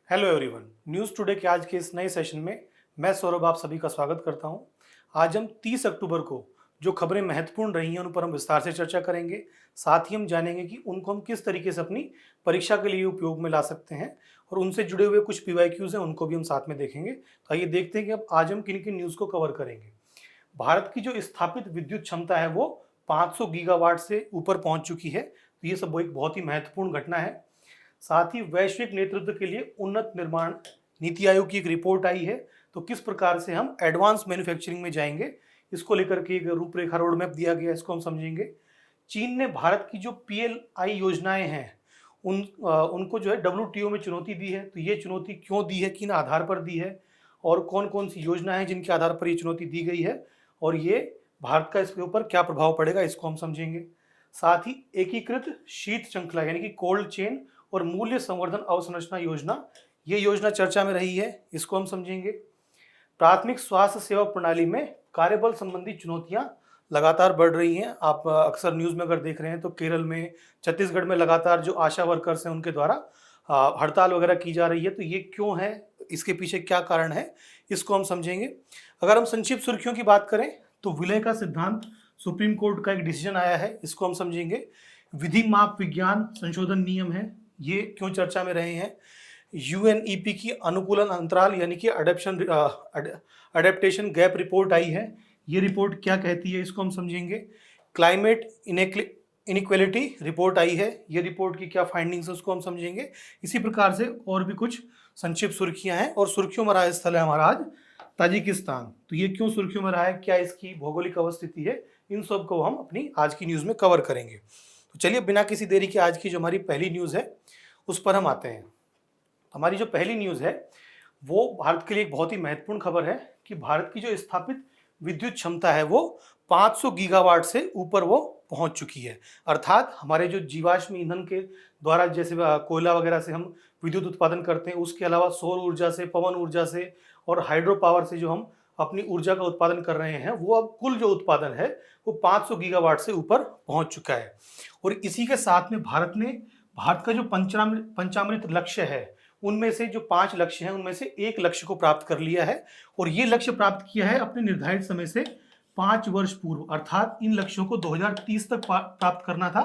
Hello everyone, news today के आज के इस नए सेशन में मैं सौरभ आप सभी का स्वागत करता हूं। आज हम 30 अक्टूबर को जो खबरें महत्वपूर्ण रही हैं उन पर हम विस्तार से चर्चा करेंगे। साथ ही हम जानेंगे कि उनको हम किस तरीके से अपनी परीक्षा के लिए उपयोग में ला सकते हैं और उनसे जुड़े हुए कुछ पीवाईक्यूज़ हैं उनको भी हम साथ में देखेंगे। तो आइए देखते हैं कि अब आज हम किन किन न्यूज़ को कवर करेंगे। भारत की जो स्थापित विद्युत क्षमता है वो 500 गीगावाट से ऊपर पहुंच चुकी है। तो ये सब एक बहुत ही महत्वपूर्ण घटना है। साथ ही वैश्विक नेतृत्व के लिए उन्नत निर्माण नीति आयोग की एक रिपोर्ट आई है। तो किस प्रकार से हम एडवांस मैन्युफैक्चरिंग में जाएंगे, इसको लेकर के एक रूपरेखा रोड मैप दिया गया है, इसको हम समझेंगे। चीन ने भारत की जो पीएलआई योजनाएं हैं उनको जो है डब्ल्यूटीओ में चुनौती दी है। तो ये चुनौती क्यों दी है, किन आधार पर दी है और कौन कौन सी योजना है जिनके आधार पर ये चुनौती दी गई है और ये भारत का इसके ऊपर क्या प्रभाव पड़ेगा, इसको हम समझेंगे। साथ ही एकीकृत शीत श्रृंखला यानी कि कोल्ड चेन और मूल्य संवर्धन अवसंरचना योजना, ये योजना चर्चा में रही है, इसको हम समझेंगे। प्राथमिक स्वास्थ्य सेवा प्रणाली में कार्यबल संबंधी चुनौतियां लगातार बढ़ रही हैं। आप अक्सर न्यूज़ में अगर देख रहे हैं तो केरल में, छत्तीसगढ़ में लगातार जो आशा वर्कर्स हैं उनके द्वारा हड़ताल वगैरह की जा रही है। तो ये क्यों है, इसके पीछे क्या कारण है, इसको हम समझेंगे। अगर हम संक्षिप्त सुर्खियों की बात करें तो विलय का सिद्धांत, सुप्रीम कोर्ट का एक डिसीजन आया है, इसको हम समझेंगे। विधि माप विज्ञान संशोधन नियम है, ये क्यों चर्चा में रहे हैं। यूएनईपी की अनुकूलन अंतराल यानी कि अडेप्टेशन गैप रिपोर्ट आई है, ये रिपोर्ट क्या कहती है, इसको हम समझेंगे। क्लाइमेट इनइक्वालिटी रिपोर्ट आई है, ये रिपोर्ट की क्या फाइंडिंग्स है उसको हम समझेंगे। इसी प्रकार से और भी कुछ संक्षिप्त सुर्खियां हैं और सुर्खियों में रहा स्थल है हमारा आज ताजिकिस्तान। तो ये क्यों सुर्खियों में रहा है, क्या इसकी भौगोलिक अवस्थिति है, इन सब को हम अपनी आज की न्यूज़ में कवर करेंगे। तो चलिए बिना किसी देरी के आज की जो हमारी पहली न्यूज़ है उस पर हम आते हैं। हमारी जो पहली न्यूज़ है वो भारत के लिए एक बहुत ही महत्वपूर्ण खबर है कि भारत की जो स्थापित विद्युत क्षमता है वो 500 गीगावाट से ऊपर वो पहुंच चुकी है। अर्थात हमारे जो जीवाश्म ईंधन के द्वारा जैसे कोयला वगैरह से हम विद्युत उत्पादन करते हैं, उसके अलावा सौर ऊर्जा से, पवन ऊर्जा से और हाइड्रो पावर से जो हम अपनी ऊर्जा का उत्पादन कर रहे हैं, वो अब कुल जो उत्पादन है वो 500 गीगावाट से ऊपर पहुंच चुका है। और इसी के साथ में भारत का जो पंचामृत लक्ष्य है, उनमें से जो 5 लक्ष्य हैं उनमें से एक लक्ष्य को प्राप्त कर लिया है और ये लक्ष्य प्राप्त किया है अपने निर्धारित समय से 5 वर्ष पूर्व। अर्थात इन लक्ष्यों को 2030 तक प्राप्त करना था,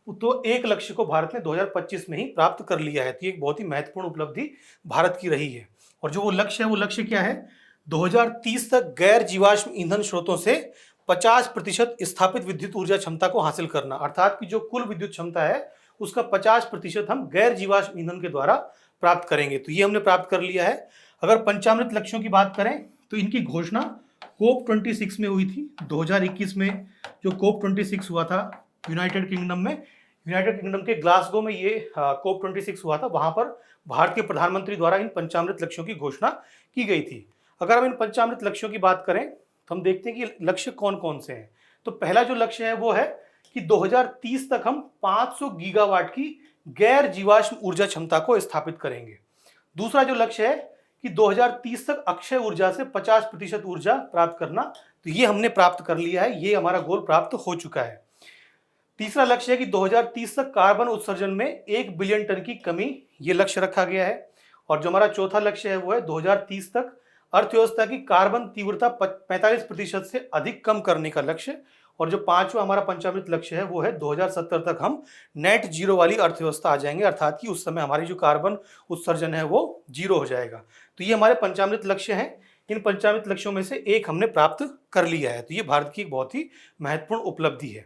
तो एक लक्ष्य को भारत ने 2025 में ही प्राप्त कर लिया है। तो ये एक बहुत ही महत्वपूर्ण उपलब्धि भारत की रही है। और जो वो लक्ष्य है, वो लक्ष्य क्या है, 2030 तक गैर जीवाश्म ईंधन स्रोतों से 50% स्थापित विद्युत ऊर्जा क्षमता को हासिल करना। अर्थात कि जो कुल विद्युत क्षमता है उसका 50% हम गैर जीवाश्म ईंधन के द्वारा प्राप्त करेंगे। तो ये हमने प्राप्त कर लिया है। अगर पंचामृत लक्ष्यों की बात करें तो इनकी घोषणा कोप 26 में हुई थी। 2021 में जो कोप 26 हुआ था यूनाइटेड किंगडम के ग्लासगो में ये कोप 26 हुआ था, वहां पर भारत के प्रधानमंत्री द्वारा इन पंचामृत लक्ष्यों की घोषणा की गई थी। अगर हम इन पंचामृत लक्ष्यों की बात करें तो हम देखते हैं कि लक्ष्य कौन कौन से हैं। तो पहला जो लक्ष्य है वो है कि 2030 तक हम 500 गीगावाट की गैर जीवाश्म ऊर्जा क्षमता को स्थापित करेंगे। दूसरा जो लक्ष्य है कि 2030 तक अक्षय ऊर्जा से 50% ऊर्जा प्राप्त करना। तो ये हमने प्राप्त कर लिया है, ये हमारा गोल प्राप्त हो चुका है। तीसरा लक्ष्य है कि 2030 तक कार्बन उत्सर्जन में 1 बिलियन टन की कमी, ये लक्ष्य रखा गया है। और जो हमारा चौथा लक्ष्य है वो है 2030 तक अर्थव्यवस्था की कार्बन तीव्रता 45% से अधिक कम करने का लक्ष्य। और जो पांचवा हमारा पंचामृत लक्ष्य है वो है 2070 तक हम नेट जीरो वाली अर्थव्यवस्था आ जाएंगे, अर्थात कि उस समय हमारी जो कार्बन उत्सर्जन है वो जीरो हो जाएगा। तो ये हमारे पंचामृत लक्ष्य हैं। इन पंचामृत लक्ष्यों में से एक हमने प्राप्त कर लिया है। तो ये भारत की एक बहुत ही महत्वपूर्ण उपलब्धि है।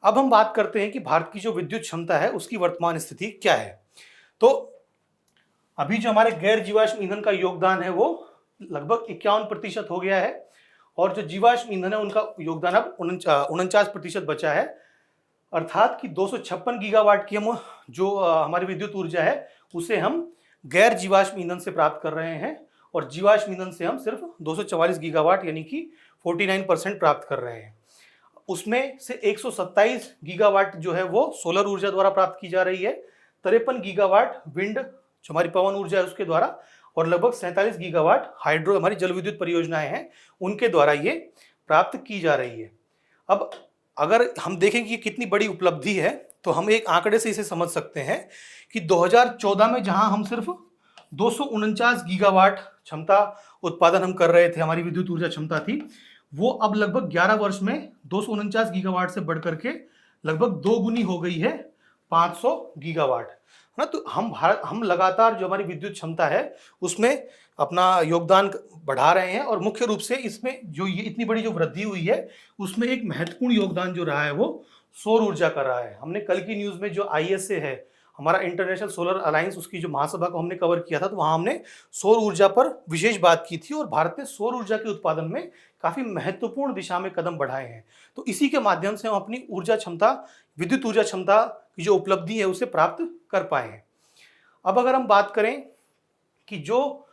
अब हम बात करते हैं कि भारत की जो विद्युत क्षमता है उसकी वर्तमान स्थिति क्या है। तो अभी जो हमारे गैर जीवाश्म ईंधन का योगदान है वो लगभग 51% हो गया है और जो जीवाश्म ईंधन है उनका योगदान अब 49% बचा है। अर्थात कि 256 गीगावाट की हम जो हमारी विद्युत ऊर्जा है उसे हम गैर जीवाश्म ईंधन से प्राप्त कर रहे हैं और जीवाश्म ईंधन से हम सिर्फ 244 गीगावाट यानी कि 49% प्राप्त कर रहे हैं। उसमें से 127 गीगावाट जो है वो सोलर ऊर्जा द्वारा प्राप्त की जा रही है, 53 गीगावाट विंड जो हमारी पवन ऊर्जा है उसके द्वारा और लगभग 47 गीगावाट हाइड्रो हमारी जल विद्युत परियोजनाएं हैं उनके द्वारा ये प्राप्त की जा रही है। अब अगर हम देखें कि ये कितनी बड़ी उपलब्धि है तो हम एक आंकड़े से इसे समझ सकते हैं कि 2014 में जहां हम सिर्फ 249 गीगावाट क्षमता उत्पादन हम कर रहे थे, हमारी विद्युत ऊर्जा क्षमता थी, वो अब लगभग 11 वर्ष में 249 गीगावाट से बढ़ करके लगभग 2 गुनी हो गई है, 500 गीगावाट, है ना। तो हम लगातार जो हमारी विद्युत क्षमता है उसमें अपना योगदान बढ़ा रहे हैं, और मुख्य रूप से इसमें जो ये इतनी बड़ी जो वृद्धि हुई है उसमें एक महत्वपूर्ण योगदान जो रहा है वो सौर ऊर्जा का रहा है। हमने कल की न्यूज़ में जो ISA है, हमारा इंटरनेशनल सोलर अलायंस, उसकी जो महासभा को हमने कवर किया था, तो वहाँ हमने सौर ऊर्जा पर विशेष बात की थी, और भारत ने सौर ऊर्जा के उत्पादन में काफ़ी महत्वपूर्ण दिशा में कदम बढ़ाए हैं। तो इसी के माध्यम से हम अपनी ऊर्जा क्षमता, विद्युत ऊर्जा क्षमता की जो उपलब्धि है उसे प्राप्त कर पाए हैं। अब अगर हम बात करें कि जो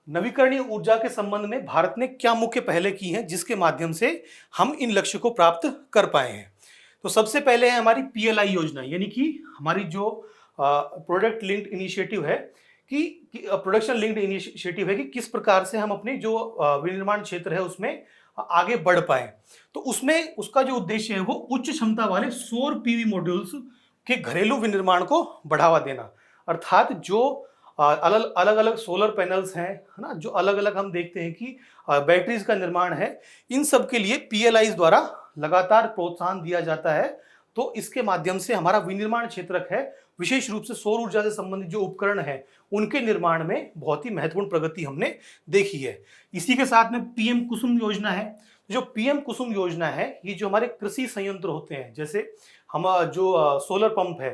नवीकरणीय ऊर्जा के संबंध में भारत ने क्या मुख्य पहले की हैं जिसके माध्यम से हम इन लक्ष्य को प्राप्त कर पाए हैं, तो सबसे पहले है हमारी PLI योजना, यानी कि हमारी जो प्रोडक्ट लिंक्ड इनिशिएटिव है, कि प्रोडक्शन लिंक्ड इनिशिएटिव है, कि किस प्रकार से हम अपने जो विनिर्माण क्षेत्र है उसमें आगे बढ़ पाए। तो उसमें उसका जो उद्देश्य है वो उच्च क्षमता वाले सौर PV मॉड्यूल्स के घरेलू विनिर्माण को बढ़ावा देना, अर्थात जो अलग अलग सोलर पैनल्स हैं, है ना, जो अलग अलग हम देखते हैं कि बैटरीज का निर्माण है, इन सब के लिए PLI द्वारा लगातार प्रोत्साहन दिया जाता है। तो इसके माध्यम से हमारा विनिर्माण क्षेत्र है, विशेष रूप से सौर ऊर्जा से संबंधित जो उपकरण है उनके निर्माण में बहुत ही महत्वपूर्ण प्रगति हमने देखी है। इसी के साथ में PM कुसुम योजना है। जो PM कुसुम योजना है, ये जो हमारे कृषि संयंत्र होते हैं, जैसे हम जो सोलर पंप है,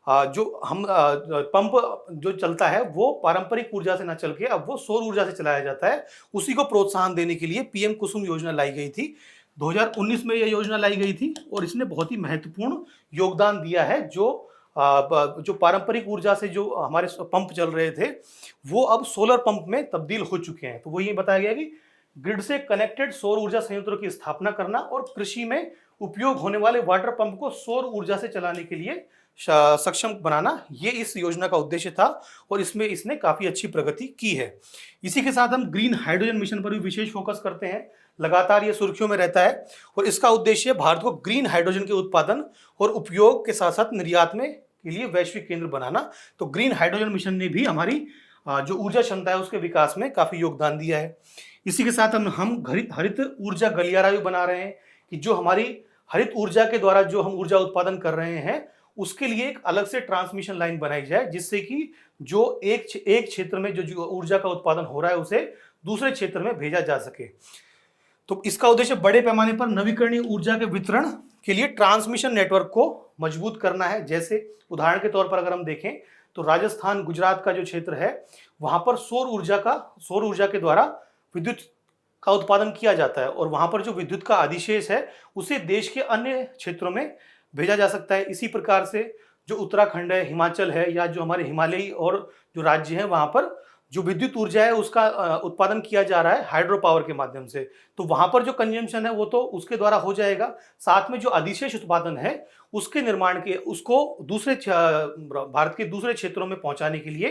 जो हम पंप जो चलता है वो पारंपरिक ऊर्जा से ना चल के अब वो सौर ऊर्जा से चलाया जाता है, उसी को प्रोत्साहन देने के लिए PM कुसुम योजना लाई गई थी। 2019 में यह योजना लाई गई थी, और इसने बहुत ही महत्वपूर्ण योगदान दिया है। जो पारंपरिक ऊर्जा से जो हमारे पंप चल रहे थे वो अब सोलर पंप में तब्दील हो चुके हैं। तो वो ये बताया गया कि ग्रिड से कनेक्टेड सौर ऊर्जा संयंत्रों की स्थापना करना और कृषि में उपयोग होने वाले वाटर पंप को सौर ऊर्जा से चलाने के लिए सक्षम बनाना, ये इस योजना का उद्देश्य था, और इसमें इसने काफी अच्छी प्रगति की है। इसी के साथ हम ग्रीन हाइड्रोजन मिशन पर भी विशेष फोकस करते हैं, लगातार ये सुर्खियों में रहता है, और इसका उद्देश्य भारत को ग्रीन हाइड्रोजन के उत्पादन और उपयोग के साथ साथ निर्यात में के लिए वैश्विक केंद्र बनाना। तो ग्रीन हाइड्रोजन मिशन ने भी हमारी जो ऊर्जा क्षमता है उसके विकास में काफी योगदान दिया है। इसी के साथ हम हरित ऊर्जा गलियारा भी बना रहे हैं, कि जो हमारी हरित ऊर्जा के द्वारा जो हम ऊर्जा उत्पादन कर रहे हैं उसके लिए एक अलग से ट्रांसमिशन लाइन बनाई जाए, जिससे कि जो एक क्षेत्र में जो ऊर्जा का उत्पादन हो रहा है उसे दूसरे क्षेत्र में भेजा जा सके। तो इसका उद्देश्य बड़े पैमाने पर नवीकरणीय ऊर्जा के वितरण के लिए ट्रांसमिशन नेटवर्क को मजबूत करना है। जैसे उदाहरण के तौर पर अगर हम देखें तो राजस्थान, गुजरात का जो क्षेत्र है वहां पर सौर ऊर्जा के द्वारा विद्युत का उत्पादन किया जाता है, और वहां पर जो विद्युत का अधिशेष है उसे देश के अन्य क्षेत्रों में भेजा जा सकता है। इसी प्रकार से जो उत्तराखंड है, हिमाचल है, या जो हमारे हिमालयी और जो राज्य हैं वहां पर जो विद्युत ऊर्जा है उसका उत्पादन किया जा रहा है हाइड्रो पावर के माध्यम से, तो वहां पर जो कंजम्पशन है वो तो उसके द्वारा हो जाएगा, साथ में जो अधिशेष उत्पादन है उसके निर्माण के उसको भारत के दूसरे क्षेत्रों में पहुंचाने के लिए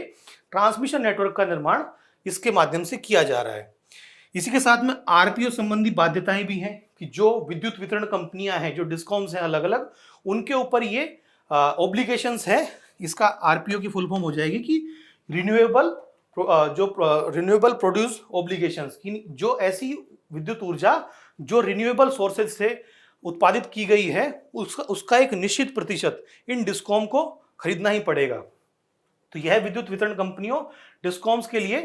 ट्रांसमिशन नेटवर्क का निर्माण इसके माध्यम से किया जा रहा है। इसी के साथ में RPO संबंधी बाध्यताएं भी हैं, कि जो विद्युत वितरण कंपनियां हैं, जो डिस्कॉम्स हैं अलग अलग, उनके ऊपर ये ऑब्लिगेशंस है। इसका RPO की फुल फॉर्म हो जाएगी कि रिन्यूएबल प्रोड्यूस ऑब्लिगेशंस, की जो ऐसी विद्युत ऊर्जा जो रिन्यूएबल सोर्सेज से उत्पादित की गई है उसका एक निश्चित प्रतिशत इन डिस्कॉम को खरीदना ही पड़ेगा। तो यह विद्युत वितरण कंपनियों डिस्कॉम्स के लिए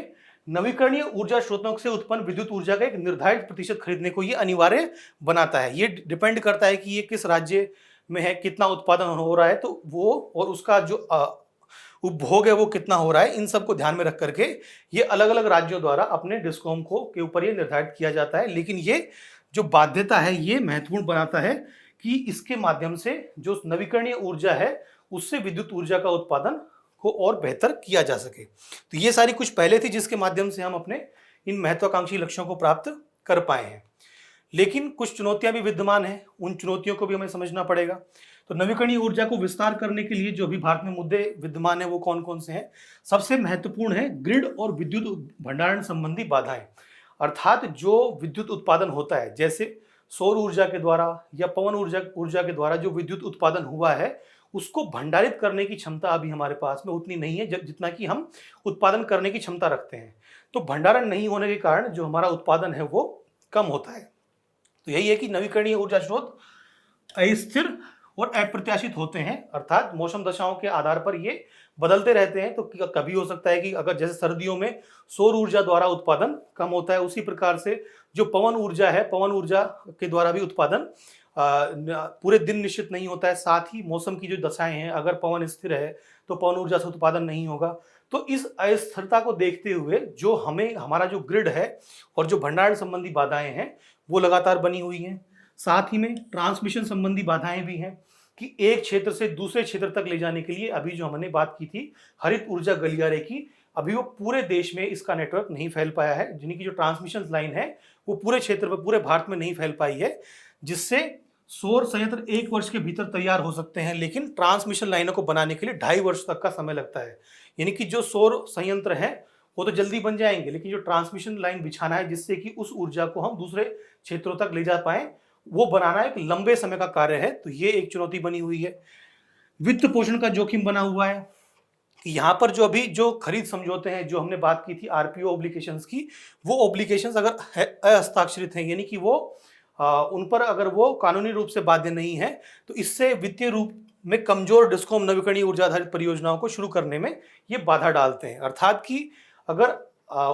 नवीकरणीय ऊर्जा स्रोतों से उत्पन्न विद्युत ऊर्जा का एक निर्धारित प्रतिशत खरीदने को ये अनिवार्य बनाता है। ये डिपेंड करता है कि ये किस राज्य में है, कितना उत्पादन हो रहा है, तो वो और उसका जो उपभोग है वो कितना हो रहा है, इन सब को ध्यान में रख करके ये अलग अलग राज्यों द्वारा अपने डिस्कॉम को के ऊपर ये निर्धारित किया जाता है। लेकिन ये जो बाध्यता है ये महत्वपूर्ण बनाता है कि इसके माध्यम से जो नवीकरणीय ऊर्जा है उससे विद्युत ऊर्जा का उत्पादन को और बेहतर किया जा सके। तो ये सारी कुछ पहले थी जिसके माध्यम से हम अपने इन महत्वाकांक्षी लक्ष्यों को प्राप्त कर पाए हैं। लेकिन कुछ चुनौतियां भी विद्यमान हैं, उन चुनौतियों को भी हमें समझना पड़ेगा। तो नवीकरणीय ऊर्जा को विस्तार करने के लिए जो भी भारत में मुद्दे विद्यमान है वो कौन कौन से हैं? सबसे महत्वपूर्ण है ग्रिड और विद्युत भंडारण संबंधी बाधाएं, अर्थात जो विद्युत उत्पादन होता है, जैसे सौर ऊर्जा के द्वारा या पवन ऊर्जा के द्वारा जो विद्युत उत्पादन हुआ है उसको भंडारित करने की क्षमता अभी हमारे पास में उतनी नहीं है जितना कि हम उत्पादन करने की क्षमता रखते हैं। तो भंडारण नहीं होने के कारण जो हमारा उत्पादन है वो कम होता है। तो यही है कि नवीकरणीय ऊर्जा स्रोत अस्थिर और अप्रत्याशित होते हैं, अर्थात मौसम दशाओं के आधार पर ये बदलते रहते हैं। तो कभी हो सकता है कि अगर जैसे सर्दियों में सौर ऊर्जा द्वारा उत्पादन कम होता है, उसी प्रकार से जो पवन ऊर्जा है, पवन ऊर्जा के द्वारा भी उत्पादन पूरे दिन निश्चित नहीं होता है। साथ ही मौसम की जो दशाएं हैं, अगर पवन स्थिर है तो पवन ऊर्जा से उत्पादन नहीं होगा। तो इस अस्थिरता को देखते हुए जो हमें हमारा जो ग्रिड है और जो भंडारण संबंधी बाधाएं हैं वो लगातार बनी हुई हैं। साथ ही में ट्रांसमिशन संबंधी बाधाएं भी हैं कि एक क्षेत्र से दूसरे क्षेत्र तक ले जाने के लिए अभी जो हमने बात की थी हरित ऊर्जा गलियारे की, अभी वो पूरे देश में इसका नेटवर्क नहीं फैल पाया है, जिनकी जो ट्रांसमिशन लाइन है वो पूरे क्षेत्र में, पूरे भारत में नहीं फैल पाई है, जिससे सौर संयंत्र 1 वर्ष के भीतर तैयार हो सकते हैं, लेकिन ट्रांसमिशन लाइनों को बनाने के लिए 2.5 वर्ष तक का समय लगता है। यानी कि जो सौर संयंत्र है वो तो जल्दी बन जाएंगे, लेकिन जो ट्रांसमिशन लाइन बिछाना है जिससे कि उस ऊर्जा को हम दूसरे क्षेत्रों तक ले जा पाए, वो बनाना एक लंबे समय का कार्य है। तो ये एक चुनौती बनी हुई है। वित्त पोषण का जोखिम बना हुआ है कि यहाँ पर जो अभी जो खरीद समझौते हैं, जो हमने बात की थी आरपीओ ऑब्लिगेशंस की, वो ऑब्लिगेशंस अगर अहस्ताक्षरित हैं, यानी कि वो उन पर अगर वो कानूनी रूप से बाध्य नहीं है, तो इससे वित्तीय रूप में कमजोर डिस्कॉम नवीकरणीय ऊर्जा आधारित परियोजनाओं को शुरू करने में ये बाधा डालते हैं। अर्थात कि अगर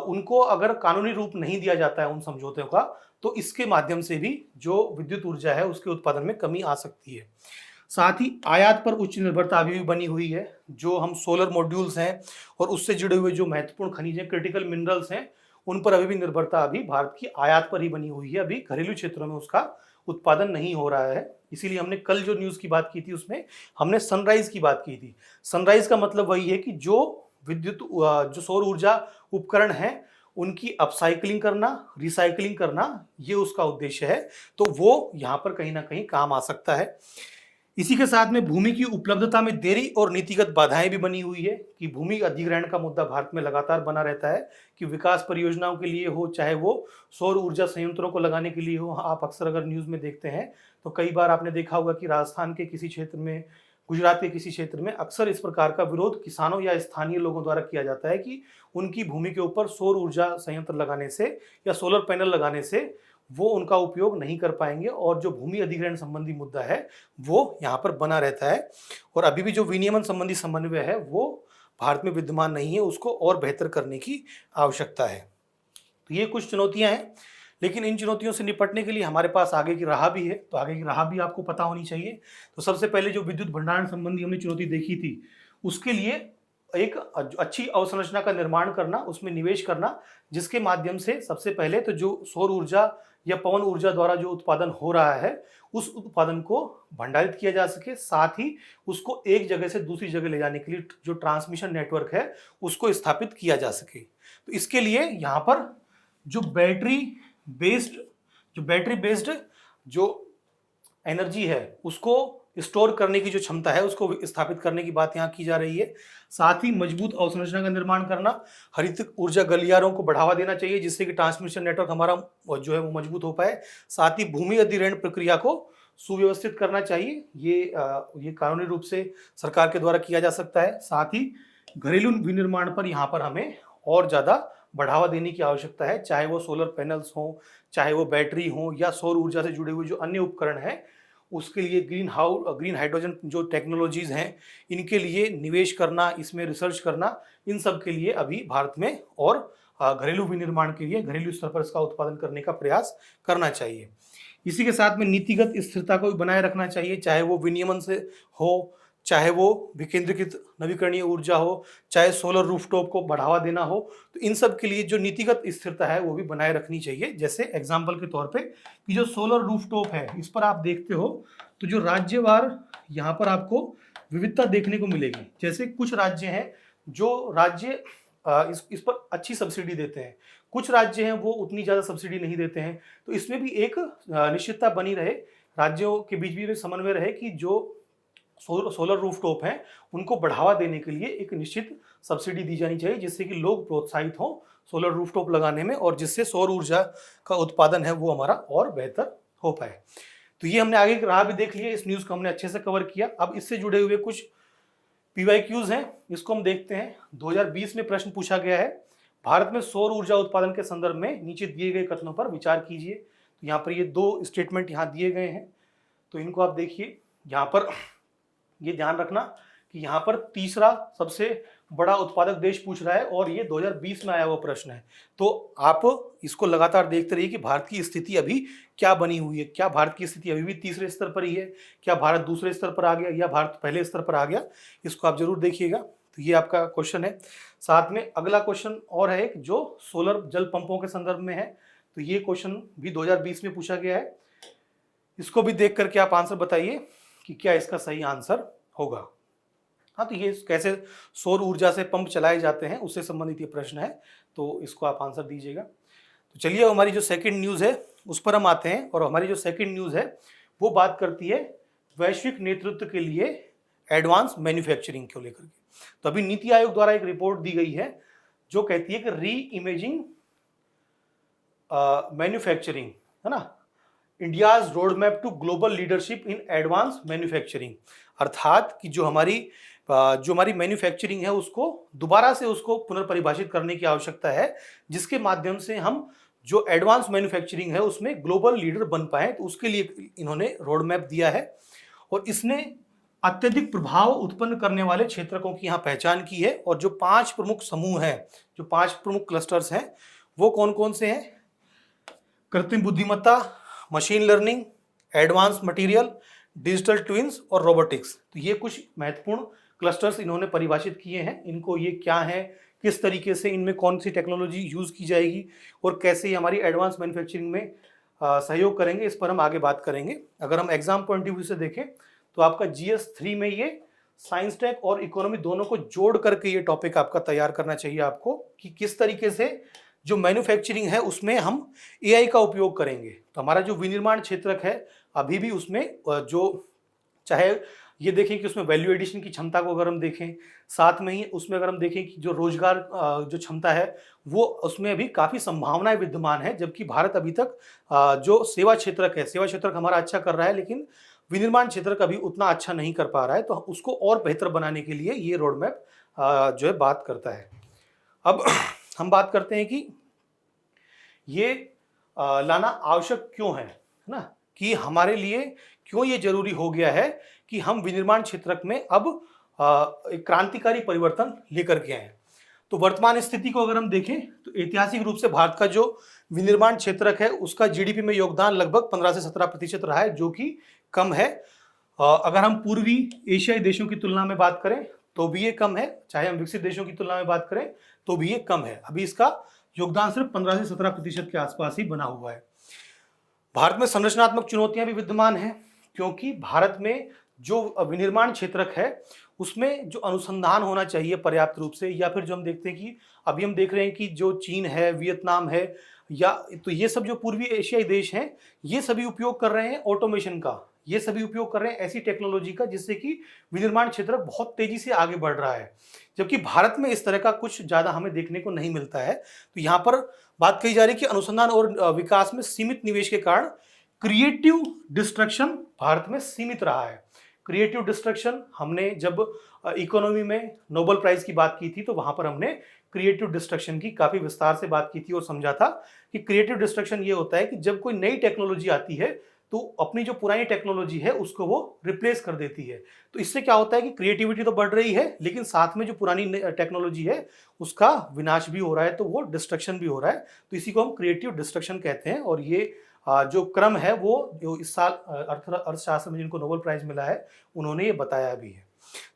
उनको अगर कानूनी रूप नहीं दिया जाता है उन समझौतों का, तो इसके माध्यम से भी जो विद्युत ऊर्जा है उसके उत्पादन में कमी आ सकती है। साथ ही आयात पर उच्च निर्भरता अभी भी बनी हुई है। जो हम सोलर मॉड्यूल्स हैं और उससे जुड़े हुए जो महत्वपूर्ण खनिज हैं, क्रिटिकल मिनरल्स हैं, उन पर अभी भी निर्भरता अभी भारत की आयात पर ही बनी हुई है। अभी घरेलू क्षेत्रों में उसका उत्पादन नहीं हो रहा है। इसीलिए हमने कल जो न्यूज़ की बात की थी उसमें हमने सनराइज की बात की थी। सनराइज का मतलब वही है कि जो विद्युत जो सौर ऊर्जा उपकरण है उनकी अपसाइकलिंग करना, रिसाइकलिंग करना, ये उसका उद्देश्य है। तो वो यहाँ पर कहीं ना कहीं काम आ सकता है। इसी के साथ में भूमि की उपलब्धता में देरी और नीतिगत बाधाएं भी बनी हुई है कि भूमि अधिग्रहण का मुद्दा भारत में लगातार बना रहता है कि विकास परियोजनाओं के लिए हो, चाहे वो सौर ऊर्जा संयंत्रों को लगाने के लिए हो। आप अक्सर अगर न्यूज़ में देखते हैं तो कई बार आपने देखा होगा कि राजस्थान के किसी क्षेत्र में, गुजरात के किसी क्षेत्र में अक्सर इस प्रकार का विरोध किसानों या स्थानीय लोगों द्वारा किया जाता है कि उनकी भूमि के ऊपर सौर ऊर्जा संयंत्र लगाने से या सोलर पैनल लगाने से वो उनका उपयोग नहीं कर पाएंगे, और जो भूमि अधिग्रहण संबंधी मुद्दा है वो यहाँ पर बना रहता है। और अभी भी जो विनियमन संबंधी समन्वय है वो भारत में विद्यमान नहीं है, उसको और बेहतर करने की आवश्यकता है। तो ये कुछ चुनौतियां हैं, लेकिन इन चुनौतियों से निपटने के लिए हमारे पास आगे की राह भी है। तो आगे की राह भी आपको पता होनी चाहिए। तो सबसे पहले जो विद्युत भंडारण संबंधी हमने चुनौती देखी थी, उसके लिए एक अच्छी अवसंरचना का निर्माण करना, उसमें निवेश करना, जिसके माध्यम से सबसे पहले तो जो सौर ऊर्जा या पवन ऊर्जा द्वारा जो उत्पादन हो रहा है उस उत्पादन को भंडारित किया जा सके, साथ ही उसको एक जगह से दूसरी जगह ले जाने के लिए जो ट्रांसमिशन नेटवर्क है उसको स्थापित किया जा सके। तो इसके लिए यहाँ पर जो बैटरी बेस्ड जो एनर्जी है उसको स्टोर करने की जो क्षमता है उसको स्थापित करने की बात यहाँ की जा रही है। साथ ही मजबूत अवसंरचना का निर्माण करना, हरित ऊर्जा गलियारों को बढ़ावा देना चाहिए जिससे कि ट्रांसमिशन नेटवर्क हमारा जो है वो मजबूत हो पाए। साथ ही भूमि अधिग्रहण प्रक्रिया को सुव्यवस्थित करना चाहिए, ये कानूनी रूप से सरकार के द्वारा किया जा सकता है। साथ ही घरेलू विनिर्माण पर यहाँ पर हमें और ज़्यादा बढ़ावा देने की आवश्यकता है, चाहे वो सोलर पैनल्स हों, चाहे वो बैटरी हों, या सौर ऊर्जा से जुड़े हुए जो अन्य उपकरण हैं। उसके लिए ग्रीन हाइड्रोजन जो टेक्नोलॉजीज़ हैं इनके लिए निवेश करना, इसमें रिसर्च करना, इन सब के लिए अभी भारत में और घरेलू विनिर्माण के लिए घरेलू स्तर पर इसका उत्पादन करने का प्रयास करना चाहिए। इसी के साथ में नीतिगत स्थिरता को भी बनाए रखना चाहिए, चाहे वो विनियमन से हो, चाहे वो विकेंद्रीकृत नवीकरणीय ऊर्जा हो, चाहे सोलर रूफटॉप को बढ़ावा देना हो। तो इन सब के लिए जो नीतिगत स्थिरता है वो भी बनाए रखनी चाहिए। जैसे एग्जाम्पल के तौर पे कि जो सोलर रूफटॉप है इस पर आप देखते हो तो जो राज्यवार यहाँ पर आपको विविधता देखने को मिलेगी। जैसे कुछ राज्य हैं जो राज्य इस पर अच्छी सब्सिडी देते हैं, कुछ राज्य हैं वो उतनी ज़्यादा सब्सिडी नहीं देते हैं। तो इसमें भी एक निश्चितता बनी रहे, राज्यों के बीच भी समन्वय रहे कि जो सोलर रूफटॉप हैं उनको बढ़ावा देने के लिए एक निश्चित सब्सिडी दी जानी चाहिए, जिससे कि लोग प्रोत्साहित हों सोलर रूफटॉप लगाने में, और जिससे सौर ऊर्जा का उत्पादन है वो हमारा और बेहतर हो पाए। तो ये हमने आगे राह भी देख लिया, इस न्यूज़ को हमने अच्छे से कवर किया। अब इससे जुड़े हुए कुछ PYQs हैं, इसको हम देखते हैं। 2020 में प्रश्न पूछा गया है, भारत में सौर ऊर्जा उत्पादन के संदर्भ में नीचे दिए गए कथनों पर विचार कीजिए। तो यहाँ पर ये 2 स्टेटमेंट यहाँ दिए गए हैं, तो इनको आप देखिए। यहाँ पर ये ध्यान रखना कि यहाँ पर तीसरा सबसे बड़ा उत्पादक देश पूछ रहा है और ये 2020 में आया हुआ प्रश्न है। तो आप इसको लगातार देखते रहिए कि भारत की स्थिति अभी क्या बनी हुई है। क्या भारत की स्थिति अभी भी तीसरे स्तर पर ही है, क्या भारत दूसरे स्तर पर आ गया, या भारत पहले स्तर पर आ गया, इसको आप जरूर देखिएगा। तो ये आपका क्वेश्चन है। साथ में अगला क्वेश्चन और है एक जो सोलर जल पंपों के संदर्भ में है। तो ये क्वेश्चन भी 2020 में पूछा गया है, इसको भी देख करके आप आंसर बताइए कि क्या इसका सही आंसर होगा। हाँ, तो ये कैसे सौर ऊर्जा से पंप चलाए जाते हैं उससे संबंधित ये प्रश्न है, तो इसको आप आंसर दीजिएगा। तो चलिए हमारी जो सेकंड न्यूज़ है उस पर हम आते हैं, और हमारी जो सेकंड न्यूज़ है वो बात करती है वैश्विक नेतृत्व के लिए एडवांस मैन्युफैक्चरिंग को लेकर के। तो अभी नीति आयोग द्वारा एक रिपोर्ट दी गई है जो कहती है कि री इमेजिंग मैन्युफैक्चरिंग, है ना, India's road map to global leadership in advance manufacturing. अर्थात कि जो हमारी मैन्युफैक्चरिंग है उसको दोबारा से उसको पुनर्परिभाषित करने की आवश्यकता है, जिसके माध्यम से हम जो एडवांस मैन्युफैक्चरिंग है उसमें ग्लोबल लीडर बन पाए। तो उसके लिए इन्होंने रोड मैप दिया है, और इसने अत्यधिक प्रभाव उत्पन्न करने वाले क्षेत्रकों की यहाँ पहचान की है। और जो 5 प्रमुख समूह हैं, जो 5 प्रमुख क्लस्टर्स हैं, वो कौन कौन से हैं? कृत्रिम बुद्धिमत्ता, machine learning, advance material, digital twins और रोबोटिक्स। तो ये कुछ महत्वपूर्ण क्लस्टर्स इन्होंने परिभाषित किए हैं। इनको ये क्या है, किस तरीके से इनमें कौन सी टेक्नोलॉजी यूज़ की जाएगी और कैसे ये हमारी एडवांस मैन्युफैक्चरिंग में सहयोग करेंगे, इस पर हम आगे बात करेंगे। अगर हम एग्जाम पॉइंट ऑफ व्यू से देखें तो आपका GS 3 में ये साइंस टेक और इकोनॉमी दोनों को जोड़ करके ये टॉपिक आपका तैयार करना चाहिए आपको, कि किस तरीके से जो मैन्युफैक्चरिंग है उसमें हम AI का उपयोग करेंगे। तो हमारा जो विनिर्माण क्षेत्रक है अभी भी उसमें जो चाहे ये देखें कि उसमें वैल्यू एडिशन की क्षमता को अगर हम देखें, साथ में ही उसमें अगर हम देखें कि जो रोजगार जो क्षमता है वो उसमें अभी काफ़ी संभावनाएं विद्यमान है। जबकि भारत अभी तक जो सेवा क्षेत्रक हमारा अच्छा कर रहा है, लेकिन विनिर्माण क्षेत्रक अभी उतना अच्छा नहीं कर पा रहा है। तो उसको और बेहतर बनाने के लिए ये रोड मैप जो है बात करता है। अब हम बात करते हैं कि ये लाना आवश्यक क्यों है ना, कि हमारे लिए क्यों ये जरूरी हो गया है कि हम विनिर्माण क्षेत्रक में अब एक क्रांतिकारी परिवर्तन लेकर के आए। तो वर्तमान स्थिति को अगर हम देखें तो ऐतिहासिक रूप से भारत का जो विनिर्माण क्षेत्रक है उसका GDP में योगदान लगभग 15 से 17% रहा है, जो कि कम है। अगर हम पूर्वी एशियाई देशों की तुलना में बात करें तो भी ये कम है, चाहे हम विकसित देशों की तुलना में बात करें तो भी ये कम है। अभी इसका योगदान सिर्फ 15 से 17% के आसपास ही बना हुआ है। भारत में संरचनात्मक चुनौतियां भी विद्यमान हैं, क्योंकि भारत में जो विनिर्माण क्षेत्रक है उसमें जो अनुसंधान होना चाहिए पर्याप्त रूप से, या फिर जो हम देखते हैं कि अभी हम देख रहे हैं कि जो चीन है, वियतनाम है, या तो ये सब जो पूर्वी एशियाई देश हैं ये सभी उपयोग कर रहे हैं ऑटोमेशन का, ये सभी उपयोग कर रहे हैं ऐसी टेक्नोलॉजी का जिससे कि विनिर्माण क्षेत्र बहुत तेजी से आगे बढ़ रहा है। जबकि भारत में इस तरह का कुछ ज़्यादा हमें देखने को नहीं मिलता है। तो यहाँ पर बात कही जा रही है कि अनुसंधान और विकास में सीमित निवेश के कारण क्रिएटिव डिस्ट्रक्शन भारत में सीमित रहा है। क्रिएटिव डिस्ट्रक्शन, हमने जब इकोनॉमी में नोबेल प्राइज की बात की थी तो वहां पर हमने क्रिएटिव डिस्ट्रक्शन की काफी विस्तार से बात की थी और समझा था कि क्रिएटिव डिस्ट्रक्शन ये होता है कि जब कोई नई टेक्नोलॉजी आती है तो अपनी जो पुरानी टेक्नोलॉजी है उसको वो रिप्लेस कर देती है। तो इससे क्या होता है कि क्रिएटिविटी तो बढ़ रही है, लेकिन साथ में जो पुरानी टेक्नोलॉजी है उसका विनाश भी हो रहा है, तो वो डिस्ट्रक्शन भी हो रहा है। तो इसी को हम क्रिएटिव डिस्ट्रक्शन कहते हैं। और ये जो क्रम है वो जो इस साल अर्थशास्त्र में जिनको नोबेल प्राइज मिला है उन्होंने ये बताया भी है।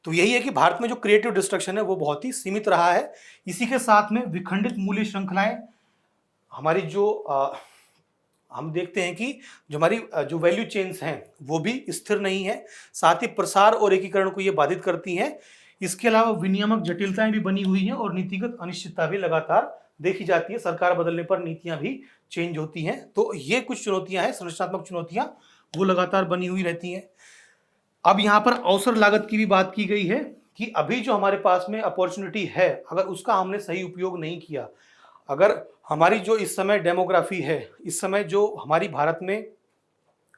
तो यही है कि भारत में जो क्रिएटिव डिस्ट्रक्शन है वो बहुत ही सीमित रहा है। इसी के साथ में विखंडित मूल्य श्रृंखलाएं, हमारी जो हम देखते हैं कि जो हमारी जो वैल्यू चेन्स हैं वो भी स्थिर नहीं है, साथ ही प्रसार और एकीकरण को ये बाधित करती हैं। इसके अलावा विनियामक जटिलताएं भी बनी हुई हैं और नीतिगत अनिश्चितता भी लगातार देखी जाती है। सरकार बदलने पर नीतियां भी चेंज होती हैं। तो ये कुछ चुनौतियां हैं, संरचनात्मक चुनौतियां, वो लगातार बनी हुई रहती हैं। अब यहाँ पर अवसर लागत की भी बात की गई है कि अभी जो हमारे पास में अपॉर्चुनिटी है, अगर उसका हमने सही उपयोग नहीं किया, अगर हमारी जो इस समय डेमोग्राफी है, इस समय जो हमारी भारत में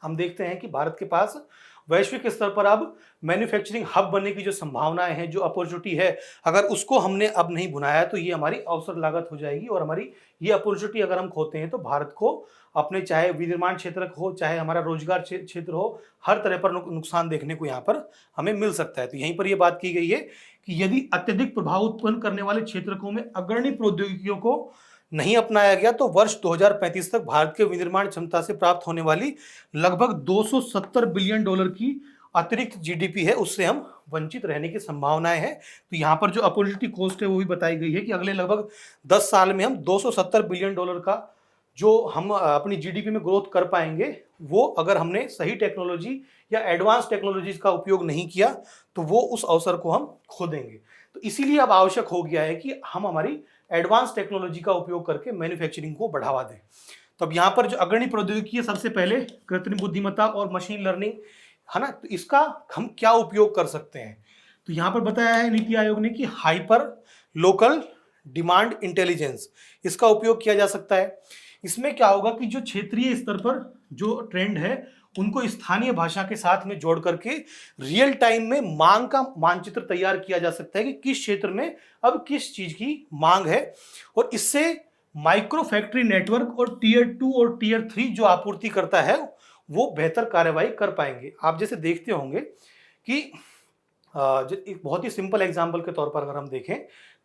हम देखते हैं कि भारत के पास वैश्विक स्तर पर अब मैन्युफैक्चरिंग हब बनने की जो संभावनाएं हैं, जो अपॉर्चुनिटी है, अगर उसको हमने अब नहीं बुनाया तो ये हमारी अवसर लागत हो जाएगी और हमारी ये अपॉर्चुनिटी अगर हम खोते हैं तो भारत को अपने चाहे विनिर्माण क्षेत्र हो, चाहे हमारा रोजगार क्षेत्र हो, हर तरह पर नुकसान देखने को यहाँ पर हमें मिल सकता है। तो यहीं पर यह बात की गई है कि यदि अत्यधिक प्रभाव उत्पन्न करने वाले क्षेत्रकों में अग्रणी प्रौद्योगिकियों को नहीं अपनाया गया तो वर्ष 2035 तक भारत के विनिर्माण क्षमता से प्राप्त होने वाली लगभग 270 बिलियन डॉलर की अतिरिक्त जीडीपी है, उससे हम वंचित रहने की संभावनाएं हैं। तो यहाँ पर जो अपॉर्चुनिटी कॉस्ट है वो भी बताई गई है कि अगले लगभग 10 साल में हम 270 बिलियन डॉलर का जो हम अपनी जीडीपी में ग्रोथ कर पाएंगे, वो अगर हमने सही टेक्नोलॉजी या एडवांस टेक्नोलॉजीज का उपयोग नहीं किया तो वो उस अवसर को हम खो देंगे। तो इसीलिए अब आवश्यक हो गया है कि हम हमारी एडवांस टेक्नोलॉजी का उपयोग करके मैन्युफैक्चरिंग को बढ़ावा दें। तो अब यहाँ पर जो अग्रणी प्रौद्योगिकी है, सबसे पहले कृत्रिम बुद्धिमत्ता और मशीन लर्निंग है ना, तो इसका हम क्या उपयोग कर सकते हैं। तो यहाँ पर बताया है नीति आयोग ने कि हाइपर लोकल डिमांड इंटेलिजेंस, इसका उपयोग किया जा सकता है। इसमें क्या होगा कि जो क्षेत्रीय स्तर पर जो ट्रेंड है उनको स्थानीय भाषा के साथ में जोड़ करके रियल टाइम में मांग का मानचित्र तैयार किया जा सकता है कि किस क्षेत्र में अब किस चीज की मांग है, और इससे माइक्रो फैक्ट्री नेटवर्क और टीयर 2 और टीयर 3 जो आपूर्ति करता है वो बेहतर कार्यवाही कर पाएंगे। आप जैसे देखते होंगे कि एक बहुत ही सिंपल एग्जांपल के तौर पर अगर हम देखें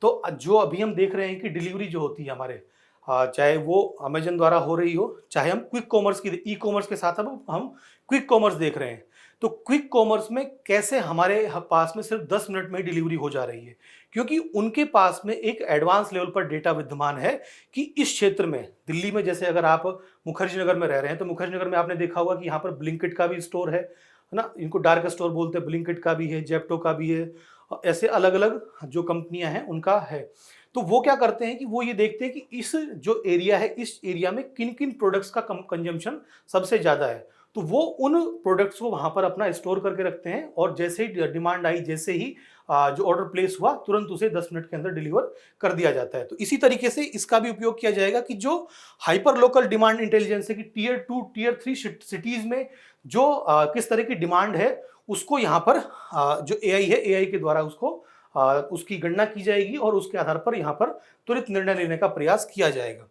तो जो अभी हम देख रहे हैं कि डिलीवरी जो होती है हमारे, चाहे वो अमेजन द्वारा हो रही हो, चाहे हम क्विक कॉमर्स की ई कॉमर्स के साथ अब हम क्विक कॉमर्स देख रहे हैं, तो क्विक कॉमर्स में कैसे हमारे पास में सिर्फ 10 मिनट में डिलीवरी हो जा रही है, क्योंकि उनके पास में एक एडवांस लेवल पर डेटा विद्यमान है कि इस क्षेत्र में, दिल्ली में जैसे अगर आप मुखर्जी नगर में रह रहे हैं तो मुखर्जी नगर में आपने देखा होगा कि यहाँ पर ब्लिंकिट का भी स्टोर है ना, इनको डार्क स्टोर बोलते हैं, ब्लिंकिट का भी है, जेप्टो का भी है, ऐसे अलग अलग जो कंपनियां हैं उनका है। तो वो क्या करते हैं कि वो ये देखते हैं कि इस जो एरिया है, इस एरिया में किन किन प्रोडक्ट्स का कंजम्पशन सबसे ज़्यादा है, तो वो उन प्रोडक्ट्स को वहाँ पर अपना स्टोर करके रखते हैं और जैसे ही डिमांड आई, जैसे ही जो ऑर्डर प्लेस हुआ, तुरंत उसे 10 मिनट के अंदर डिलीवर कर दिया जाता है। तो इसी तरीके से इसका भी उपयोग किया जाएगा कि जो हाइपर लोकल डिमांड इंटेलिजेंस है कि टीयर 2 टीयर 3 सिटीज़ में जो किस तरह की डिमांड है उसको यहाँ पर जो एआई है, एआई के द्वारा उसकी गणना की जाएगी और उसके आधार पर यहाँ पर त्वरित निर्णय लेने का प्रयास किया जाएगा।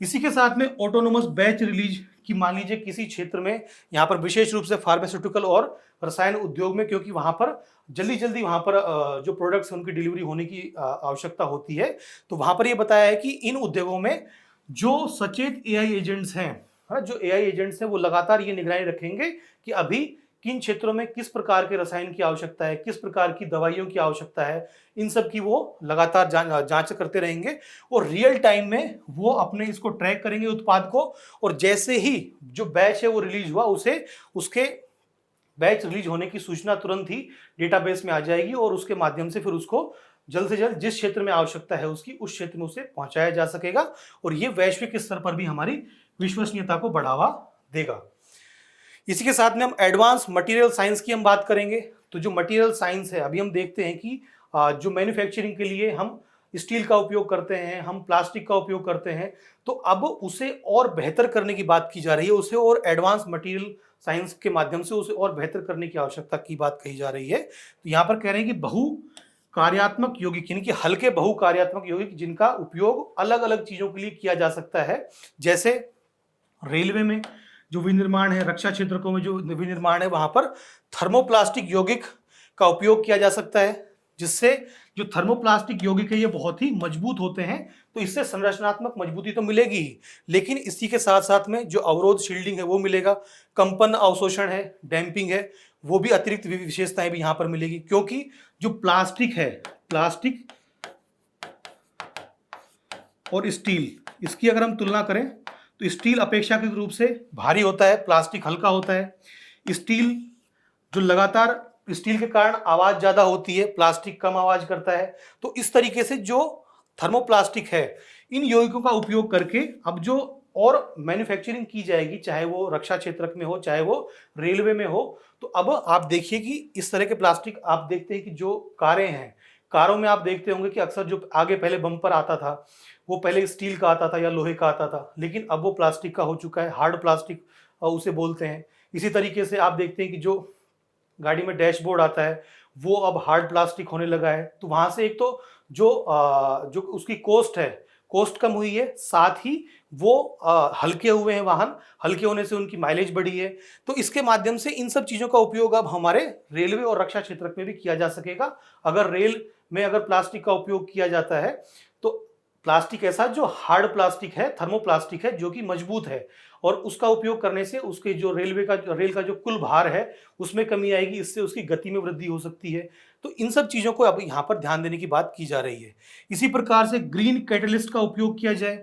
इसी के साथ में ऑटोनोमस बैच रिलीज की, मान लीजिए किसी क्षेत्र में, यहाँ पर विशेष रूप से फार्मास्यूटिकल और रसायन उद्योग में, क्योंकि वहाँ पर जल्दी जल्दी वहाँ पर जो प्रोडक्ट्स उनकी डिलीवरी होने की आवश्यकता होती है, तो वहाँ पर ये बताया है कि इन उद्योगों में जो सचेत एआई एजेंट्स हैं, जो एआई एजेंट्स हैं वो लगातार ये निगरानी रखेंगे कि अभी किन क्षेत्रों में किस प्रकार के रसायन की आवश्यकता है, किस प्रकार की दवाइयों की आवश्यकता है, इन सब की वो लगातार जांच करते रहेंगे और रियल टाइम में वो अपने इसको ट्रैक करेंगे उत्पाद को, और जैसे ही जो बैच है वो रिलीज हुआ उसे उसके बैच रिलीज होने की सूचना तुरंत ही डेटाबेस में आ जाएगी और उसके माध्यम से फिर उसको जल्द से जल्द जिस क्षेत्र में आवश्यकता है उसकी, उस क्षेत्र में उसे पहुंचाया जा सकेगा और ये वैश्विक स्तर पर भी हमारी विश्वसनीयता को बढ़ावा देगा। इसी के साथ में हम एडवांस मटेरियल साइंस की हम बात करेंगे। तो जो मटेरियल साइंस है, अभी हम देखते हैं कि जो मैन्युफैक्चरिंग के लिए हम स्टील का उपयोग करते हैं, हम प्लास्टिक का उपयोग करते हैं, तो अब उसे और बेहतर करने की बात की जा रही है, उसे और एडवांस मटेरियल साइंस के माध्यम से उसे और बेहतर करने की आवश्यकता की बात कही जा रही है। तो यहाँ पर कह रहे हैं कि बहु कार्यात्मक यौगिक, यानी कि हल्के बहु कार्यात्मक यौगिक जिनका उपयोग अलग अलग चीजों के लिए किया जा सकता है, जैसे रेलवे में जो विनिर्माण है, रक्षा क्षेत्रों में जो विनिर्माण है, वहां पर थर्मोप्लास्टिक यौगिक का उपयोग किया जा सकता है, जिससे जो थर्मोप्लास्टिक यौगिक है ये बहुत ही मजबूत होते हैं, तो इससे संरचनात्मक मजबूती तो मिलेगी ही, लेकिन इसी के साथ साथ में जो अवरोध शील्डिंग है वो मिलेगा, कंपन अवशोषण है, डैम्पिंग है, वो भी अतिरिक्त विशेषताएं भी यहाँ पर मिलेगी, क्योंकि जो प्लास्टिक है, प्लास्टिक और स्टील, इसकी अगर हम तुलना करें तो स्टील अपेक्षाकृत रूप से भारी होता है, प्लास्टिक हल्का होता है। स्टील जो लगातार, स्टील के कारण आवाज ज्यादा होती है, प्लास्टिक कम आवाज करता है। तो इस तरीके से जो थर्मोप्लास्टिक है, इन यौगिकों का उपयोग करके अब जो और मैन्युफैक्चरिंग की जाएगी, चाहे वो रक्षा क्षेत्र में हो, चाहे वो रेलवे में हो, तो अब आप देखिए कि इस तरह के प्लास्टिक आप देखते हैं कि जो कारें हैं, कारों में आप देखते होंगे कि अक्सर जो आगे पहले बम्पर आता था वो पहले स्टील का आता था या लोहे का आता था, लेकिन अब वो प्लास्टिक का हो चुका है, हार्ड प्लास्टिक उसे बोलते हैं। इसी तरीके से आप देखते हैं कि जो गाड़ी में डैशबोर्ड आता है वो अब हार्ड प्लास्टिक होने लगा है। तो वहां से एक तो जो उसकी कॉस्ट है, कॉस्ट कम हुई है, साथ ही वो हल्के हुए हैं वाहन, हल्के होने से उनकी माइलेज बढ़ी है। तो इसके माध्यम से इन सब चीजों का उपयोग अब हमारे रेलवे और रक्षा क्षेत्र में भी किया जा सकेगा। अगर रेल में अगर प्लास्टिक का उपयोग किया जाता है तो प्लास्टिक ऐसा जो हार्ड प्लास्टिक है, थर्मोप्लास्टिक है, जो कि मजबूत है, और उसका उपयोग करने से उसके जो रेल का जो कुल भार है उसमें कमी आएगी, इससे उसकी गति में वृद्धि हो सकती है। तो इन सब चीजों को अब यहाँ पर ध्यान देने की बात की जा रही है। इसी प्रकार से ग्रीन कैटलिस्ट का उपयोग किया जाए,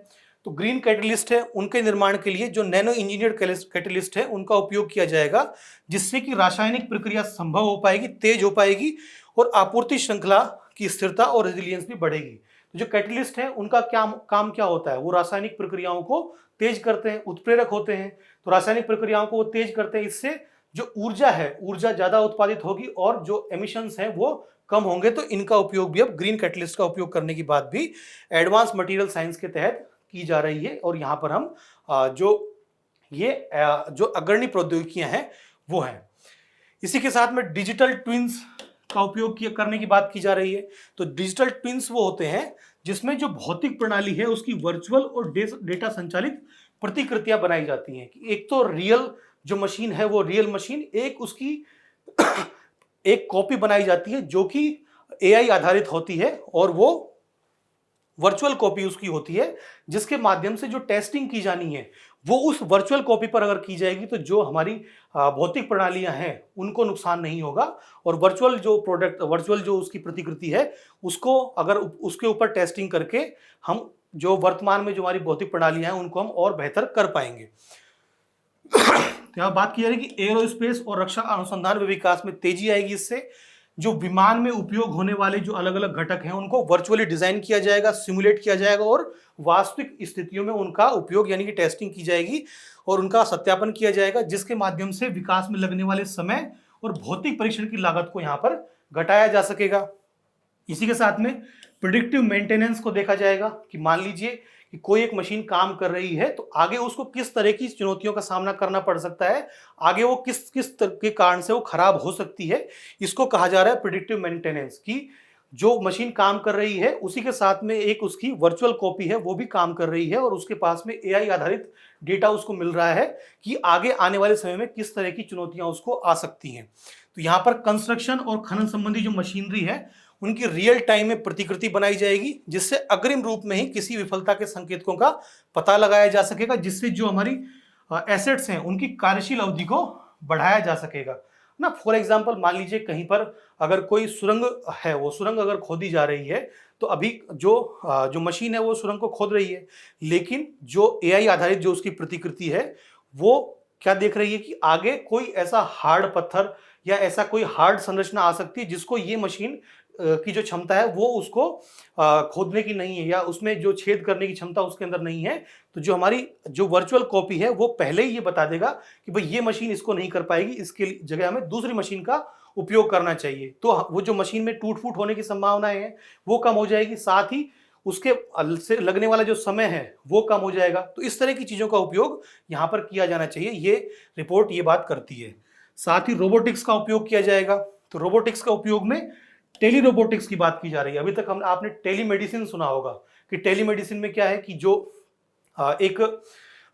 तो ग्रीन कैटलिस्ट है उनके निर्माण के लिए जो नैनो इंजीनियर्ड कैटलिस्ट है उनका उपयोग किया जाएगा, जिससे कि रासायनिक प्रक्रिया संभव हो पाएगी, तेज हो पाएगी, और आपूर्ति श्रृंखला की स्थिरता और रेजिलियंस भी बढ़ेगी। तो जो कैटलिस्ट है उनका काम क्या होता है, वो रासायनिक प्रक्रियाओं को तेज करते हैं, उत्प्रेरक होते हैं। तो रासायनिक प्रक्रियाओं को वो तेज करते हैं, इससे जो ऊर्जा है, ऊर्जा ज्यादा उत्पादित होगी और जो एमिशंस हैं वो कम होंगे। तो इनका उपयोग भी अब ग्रीन कैटलिस्ट का उपयोग करने की बात भी एडवांस मटेरियल साइंस के तहत की जा रही है। और यहाँ पर हम जो अग्रणी प्रौद्योगिकियां हैं वो हैं। इसी के साथ में डिजिटल ट्विंस का उपयोग करने की बात की जा रही है। तो डिजिटल ट्विंस वो होते हैं जिसमें जो भौतिक प्रणाली है उसकी वर्चुअल और डेटा संचालित प्रतिकृतियां बनाई जाती हैं। एक तो रियल जो मशीन है वो रियल मशीन, एक उसकी एक कॉपी बनाई जाती है जो कि एआई आधारित होती है, और वो वर्चुअल कॉपी उसकी होती है, जिसके माध्यम से जो टेस्टिंग की जानी है वो उस वर्चुअल कॉपी पर अगर की जाएगी तो जो हमारी भौतिक प्रणालियां हैं उनको नुकसान नहीं होगा, और वर्चुअल जो उसकी प्रतिकृति है उसको अगर उसके ऊपर टेस्टिंग करके हम जो वर्तमान में जो हमारी भौतिक प्रणालियां हैं उनको हम और बेहतर कर पाएंगे। तो यहाँ बात की जा रही है कि एरोस्पेस और रक्षा अनुसंधान व विकास में तेजी आएगी। इससे जो विमान में उपयोग होने वाले जो अलग अलग घटक हैं उनको वर्चुअली डिजाइन किया जाएगा, सिमुलेट किया जाएगा, और वास्तविक स्थितियों में उनका उपयोग यानी कि टेस्टिंग की जाएगी और उनका सत्यापन किया जाएगा, जिसके माध्यम से विकास में लगने वाले समय और भौतिक परीक्षण की लागत को यहाँ पर घटाया जा सकेगा। इसी के साथ में प्रिडिक्टिव मेंटेनेंस को देखा जाएगा कि मान लीजिए कि कोई एक मशीन काम कर रही है तो आगे उसको किस तरह की चुनौतियों का सामना करना पड़ सकता है, आगे वो किस तरह के कारण से वो खराब हो सकती है, इसको कहा जा रहा है प्रिडिक्टिव मेंटेनेंस। की जो मशीन काम कर रही है उसी के साथ में एक उसकी वर्चुअल कॉपी है वो भी काम कर रही है, और उसके पास में एआई आधारित डेटा उसको मिल रहा है कि आगे आने वाले समय में किस तरह की चुनौतियां उसको आ सकती हैं। तो यहाँ पर कंस्ट्रक्शन और खनन संबंधी जो मशीनरी है उनकी रियल टाइम में प्रतिकृति बनाई जाएगी, जिससे अग्रिम रूप में ही किसी विफलता के संकेतकों का पता लगाया जा सकेगा, जिससे जो हमारी एसेट्स हैं उनकी कार्यशील अवधि को बढ़ाया जा सकेगा ना। फॉर एग्जांपल मान लीजिए कहीं पर अगर कोई सुरंग है, वो सुरंग अगर खोदी जा रही है तो अभी जो मशीन है वो सुरंग को खोद रही है, लेकिन जो एआई आधारित जो उसकी प्रतिकृति है वो क्या देख रही है कि आगे कोई ऐसा हार्ड पत्थर या ऐसा कोई हार्ड संरचना आ सकती है जिसको ये मशीन की जो क्षमता है वो उसको खोदने की नहीं है, या उसमें जो छेद करने की क्षमता उसके अंदर नहीं है। तो जो हमारी जो वर्चुअल कॉपी है वो पहले ही ये बता देगा कि भाई ये मशीन इसको नहीं कर पाएगी, इसके जगह हमें दूसरी मशीन का उपयोग करना चाहिए। तो वो जो मशीन में टूट फूट होने की संभावनाएं हैं वो कम हो जाएगी, साथ ही उसके से लगने वाला जो समय है वो कम हो जाएगा। तो इस तरह की चीजों का उपयोग यहाँ पर किया जाना चाहिए, ये रिपोर्ट ये बात करती है। साथ ही रोबोटिक्स का उपयोग किया जाएगा। तो रोबोटिक्स का उपयोग में टेली रोबोटिक्स की बात की जा रही है। अभी तक आपने टेलीमेडिसिन सुना होगा कि टेलीमेडिसिन में क्या है कि जो एक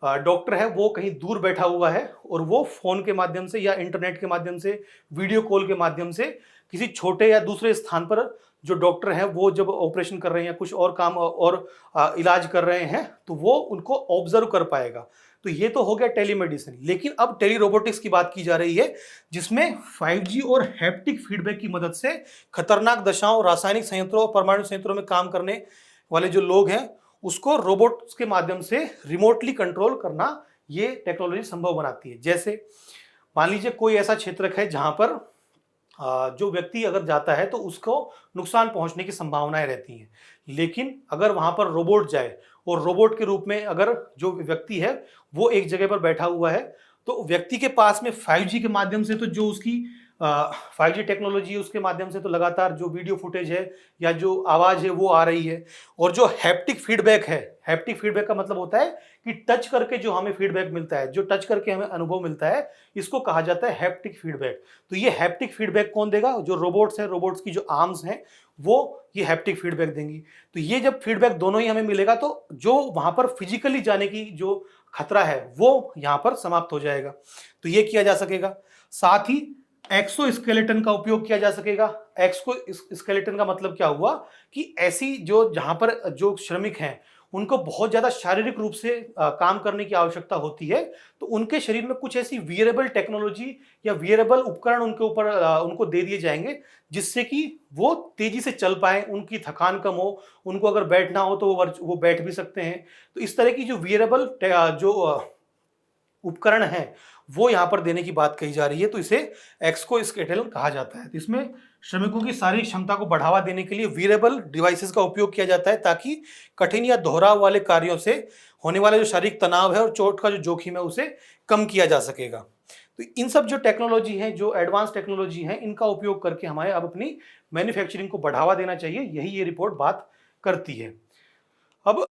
डॉक्टर है वो कहीं दूर बैठा हुआ है और वो फोन के माध्यम से या इंटरनेट के माध्यम से, वीडियो कॉल के माध्यम से किसी छोटे या दूसरे स्थान पर जो डॉक्टर है वो जब ऑपरेशन कर रहे हैं, कुछ और काम और इलाज कर रहे हैं, तो वो उनको ऑब्जर्व कर पाएगा। तो ये तो हो गया टेलीमेडिसिन। लेकिन अब टेली रोबोटिक्स की बात की जा रही है, जिसमें 5G और हैप्टिक फीडबैक की मदद से खतरनाक दशाओं, रासायनिक संयंत्रों और परमाणु संयंत्रों में काम करने वाले जो लोग हैं उसको रोबोट्स के माध्यम से रिमोटली कंट्रोल करना, ये टेक्नोलॉजी संभव बनाती है। जैसे मान लीजिए कोई ऐसा क्षेत्र है जहां पर जो व्यक्ति अगर जाता है तो उसको नुकसान पहुंचने की संभावनाएं रहती हैं, लेकिन अगर वहां पर रोबोट जाए और रोबोट के रूप में अगर जो व्यक्ति है वो एक जगह पर बैठा हुआ है, तो व्यक्ति के पास में 5G के माध्यम से तो जो उसकी 5G टेक्नोलॉजी उसके माध्यम से तो लगातार जो वीडियो फुटेज है या जो आवाज़ है वो आ रही है। और जो हैप्टिक फीडबैक है, हैप्टिक फीडबैक का मतलब होता है कि टच करके जो हमें फीडबैक मिलता है, जो टच करके हमें अनुभव मिलता है, इसको कहा जाता है हैप्टिक फीडबैक। तो ये हैप्टिक फीडबैक कौन देगा? जो रोबोट्स हैं, रोबोट्स की जो आर्म्स हैं वो ये हैप्टिक फीडबैक देंगी। तो ये जब फीडबैक दोनों ही हमें मिलेगा तो जो वहां पर फिजिकली जाने की जो खतरा है वो यहां पर समाप्त हो जाएगा। तो ये किया जा सकेगा। साथ ही एक्सोस्केलेटन का उपयोग किया जा सकेगा। एक्सोस्केलेटन का मतलब क्या हुआ कि ऐसी जो जहां पर जो श्रमिक हैं उनको बहुत ज्यादा शारीरिक रूप से काम करने की आवश्यकता होती है, तो उनके शरीर में कुछ ऐसी वियरेबल टेक्नोलॉजी या वियरेबल उपकरण उनके ऊपर उनको दे दिए जाएंगे जिससे कि वो तेजी से चल पाए, उनकी थकान कम हो, उनको अगर बैठना हो तो वो बैठ भी सकते हैं। तो इस तरह की जो वियरेबल जो उपकरण है वो यहां पर देने की बात कही जा रही है। तो इसे एक्सोस्केलेटन कहा जाता है। तो इसमें श्रमिकों की शारीरिक क्षमता को बढ़ावा देने के लिए वियरेबल डिवाइसेस का उपयोग किया जाता है ताकि कठिन या दोहराव वाले कार्यों से होने वाला जो शारीरिक तनाव है और चोट का जो जोखिम है उसे कम किया जा सकेगा। तो इन सब जो टेक्नोलॉजी है, जो एडवांस टेक्नोलॉजी है, इनका उपयोग करके हमें अब अपनी मैन्युफैक्चरिंग को बढ़ावा देना चाहिए, यही ये रिपोर्ट बात करती है। अब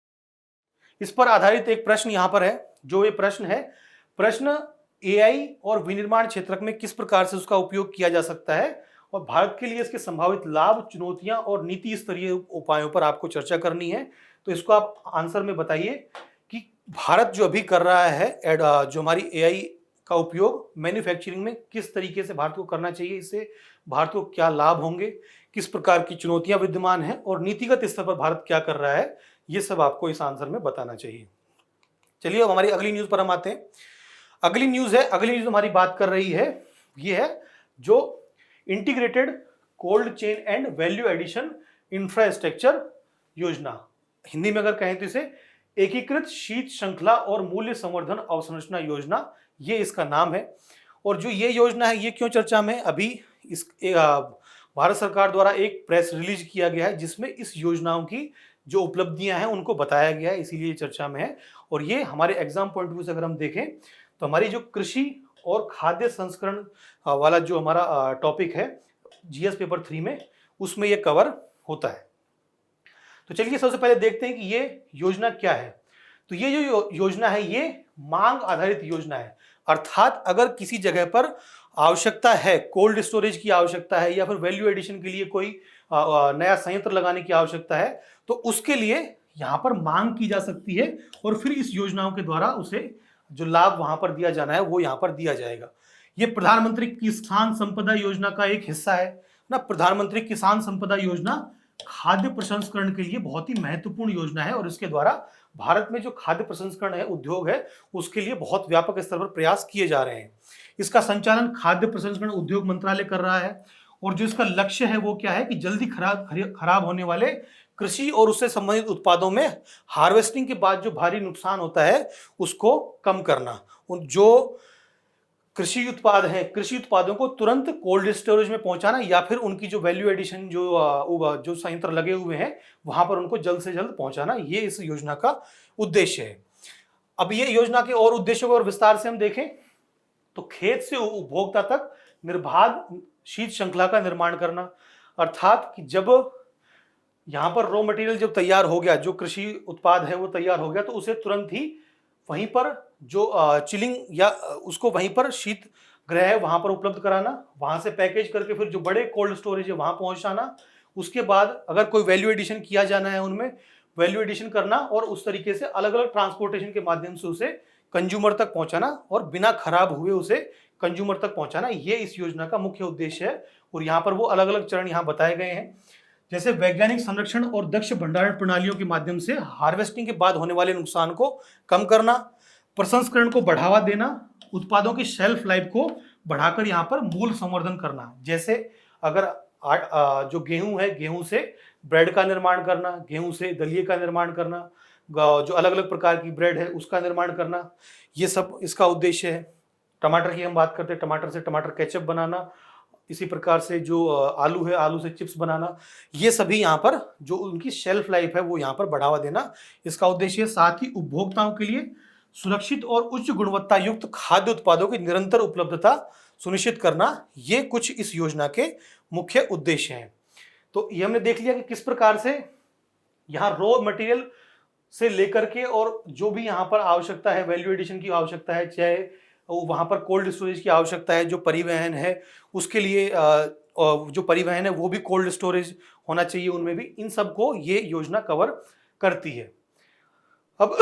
इस पर आधारित एक प्रश्न यहां पर है। जो ये प्रश्न एआई और विनिर्माण क्षेत्र में किस प्रकार से उसका उपयोग किया जा सकता है और भारत के लिए इसके संभावित लाभ, चुनौतियां और नीति स्तरीय उपायों पर आपको चर्चा करनी है। तो इसको आप आंसर में बताइए कि भारत जो अभी कर रहा है जो हमारी एआई का उपयोग मैन्युफैक्चरिंग में किस तरीके से भारत को करना चाहिए, इससे भारत को क्या लाभ होंगे, किस प्रकार की चुनौतियां विद्यमान हैं और नीतिगत स्तर पर भारत क्या कर रहा है, ये सब आपको इस आंसर में बताना चाहिए। चलिए अब हमारी अगली न्यूज पर हम आते हैं। अगली न्यूज हमारी बात कर रही है, ये है जो integrated cold chain and value addition infrastructure योजना। हिंदी में अगर कहें तो इसे एकीकृत शीत श्रृंखला और मूल्य संवर्धन अवसंरचना योजना, ये इसका नाम है। और जो ये योजना है ये क्यों चर्चा में? अभी इस भारत सरकार द्वारा एक प्रेस रिलीज किया गया है जिसमें इस योजनाओं की जो उपलब्धियां हैं उनको बताया गया है, इसीलिए चर्चा में है। और ये हमारे एग्जाम पॉइंट ऑफ व्यू से अगर हम देखें तो हमारी जो कृषि और खाद्य संस्करण वाला जो हमारा टॉपिक है जीएस पेपर 3 में, उसमें ये कवर होता है। तो चलिए सबसे पहले देखते हैं कि ये योजना क्या है। तो ये जो योजना है ये मांग आधारित योजना है, अर्थात अगर किसी जगह पर आवश्यकता है, कोल्ड स्टोरेज की आवश्यकता है या फिर वैल्यू एडिशन के लिए कोई नया संयंत्र लगाने की आवश्यकता है तो उसके लिए यहां पर मांग की जा सकती है और फिर इस योजनाओं के द्वारा उसे जो लाभ वहां पर दिया जाना है वो यहां पर दिया जाएगा। ये प्रधानमंत्री किसान संपदा योजना का एक हिस्सा है ना। प्रधानमंत्री किसान संपदा योजना खाद्य प्रसंस्करण के लिए बहुत ही महत्वपूर्ण योजना है और इसके द्वारा भारत में जो खाद्य प्रसंस्करण है, उद्योग है, उसके लिए बहुत व्यापक स्तर पर प्रयास किए जा रहे हैं। इसका संचालन खाद्य प्रसंस्करण उद्योग मंत्रालय कर रहा है और जो इसका लक्ष्य है वो क्या है कि जल्दी खराब होने वाले कृषि और उससे संबंधित उत्पादों में हार्वेस्टिंग के बाद जो भारी नुकसान होता है उसको कम करना। जो कृषि उत्पाद हैं, कृषि उत्पादों को तुरंत कोल्ड स्टोरेज में पहुंचाना या फिर उनकी जो वैल्यू एडिशन जो संयंत्र लगे हुए हैं वहां पर उनको जल्द से जल्द पहुंचाना, ये इस योजना का उद्देश्य है। अब ये योजना के और उद्देश्यों को और विस्तार से हम देखें तो खेत से उपभोक्ता तक निर्बाध शीत श्रृंखला का निर्माण करना, अर्थात कि जब यहाँ पर रॉ मटेरियल जब तैयार हो गया, जो कृषि उत्पाद है वो तैयार हो गया, तो उसे तुरंत ही वहीं पर जो चिलिंग या उसको वहीं पर शीत गृह है वहां पर उपलब्ध कराना, वहां से पैकेज करके फिर जो बड़े कोल्ड स्टोरेज है वहां पहुंचाना। उसके बाद अगर कोई वैल्यू एडिशन किया जाना है उनमें वैल्यू एडिशन करना और उस तरीके से अलग अलग ट्रांसपोर्टेशन के माध्यम से उसे कंज्यूमर तक पहुंचाना और बिना खराब हुए उसे कंज्यूमर तक पहुंचाना, ये इस योजना का मुख्य उद्देश्य है। और यहाँ पर वो अलग अलग चरण यहाँ बताए गए हैं, जैसे वैज्ञानिक संरक्षण और दक्ष भंडारण प्रणालियों के माध्यम से हार्वेस्टिंग के बाद होने वाले नुकसान को कम करना, प्रसंस्करण को बढ़ावा देना, उत्पादों की शेल्फ लाइफ को बढ़ाकर यहाँ पर मूल्य संवर्धन करना। जैसे अगर जो गेहूं है, गेहूं से ब्रेड का निर्माण करना, गेहूं से दलिए का निर्माण करना, जो अलग अलग प्रकार की ब्रेड है उसका निर्माण करना, ये सब इसका उद्देश्य है। टमाटर की हम बात करते हैं, टमाटर से टमाटर केचप बनाना, इसी प्रकार से जो आलू है, आलू से चिप्स बनाना, ये सभी यहाँ पर जो उनकी शेल्फ लाइफ है वो यहाँ पर बढ़ावा देना इसका उद्देश्य है। साथ ही उपभोक्ताओं के लिए सुरक्षित और उच्च गुणवत्ता युक्त खाद्य उत्पादों की निरंतर उपलब्धता सुनिश्चित करना, ये कुछ इस योजना के मुख्य उद्देश्य हैं। तो ये हमने देख लिया कि किस प्रकार से यहाँ रॉ मटेरियल से लेकर के और जो भी यहाँ पर आवश्यकता है, वैल्यू एडिशन की आवश्यकता है, चाहे वहाँ पर कोल्ड स्टोरेज की आवश्यकता है, जो परिवहन है उसके लिए जो परिवहन है वो भी कोल्ड स्टोरेज होना चाहिए, उनमें भी इन सब को ये योजना कवर करती है। अब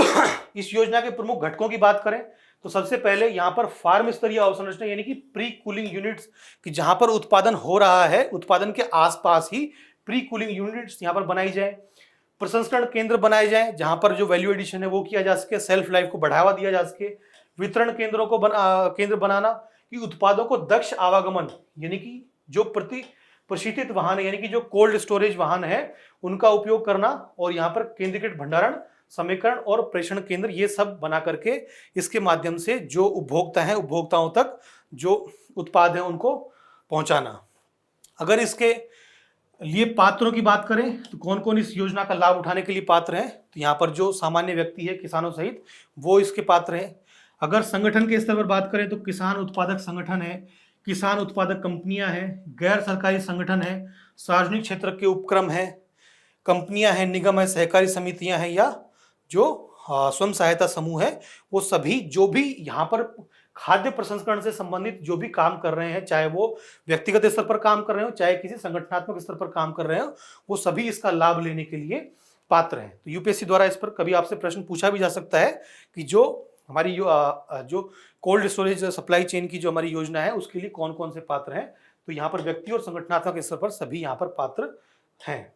इस योजना के प्रमुख घटकों की बात करें तो सबसे पहले यहाँ पर फार्म स्तरीय अवसंरचना यानी कि प्री कूलिंग यूनिट्स, कि जहाँ पर उत्पादन हो रहा है उत्पादन के आसपास ही प्री कूलिंग यूनिट्स यहाँ पर बनाई जाए। प्रसंस्करण केंद्र बनाए जाए जहाँ पर जो वैल्यू एडिशन है वो किया जा सके, सेल्फ लाइफ को बढ़ावा दिया जा सके। वितरण केंद्रों को केंद्र बनाना कि उत्पादों को दक्ष आवागमन यानी कि जो प्रशीतित वाहन यानी कि जो कोल्ड स्टोरेज वाहन है उनका उपयोग करना, और यहाँ पर केंद्रीकृत भंडारण, समीकरण और प्रेषण केंद्र ये सब बना करके इसके माध्यम से जो उपभोक्ता है उपभोक्ताओं तक जो उत्पाद है उनको पहुंचाना। अगर इसके लिए पात्रों की बात करें तो कौन कौन इस योजना का लाभ उठाने के लिए पात्र हैं, तो यहाँ पर जो सामान्य व्यक्ति है किसानों सहित वो इसके पात्र हैं। अगर संगठन के स्तर पर बात करें तो किसान उत्पादक संगठन है, किसान उत्पादक कंपनियां हैं, गैर सरकारी संगठन है, सार्वजनिक क्षेत्र के उपक्रम है, कंपनियां हैं, निगम है, सहकारी समितियां हैं, या जो स्वयं सहायता समूह है, वो सभी जो भी यहाँ पर खाद्य प्रसंस्करण से संबंधित जो भी काम कर रहे हैं, चाहे वो व्यक्तिगत स्तर पर काम कर रहे हो चाहे किसी संगठनात्मक स्तर पर काम कर रहे हो, वो सभी इसका लाभ लेने के लिए पात्र हैं। तो यूपीएससी द्वारा इस पर कभी आपसे प्रश्न पूछा भी जा सकता है कि जो हमारी जो कोल्ड स्टोरेज सप्लाई चेन की जो हमारी योजना है उसके लिए कौन कौन से पात्र हैं, तो यहाँ पर व्यक्ति और संगठनात्मक स्तर पर सभी यहाँ पर पात्र हैं।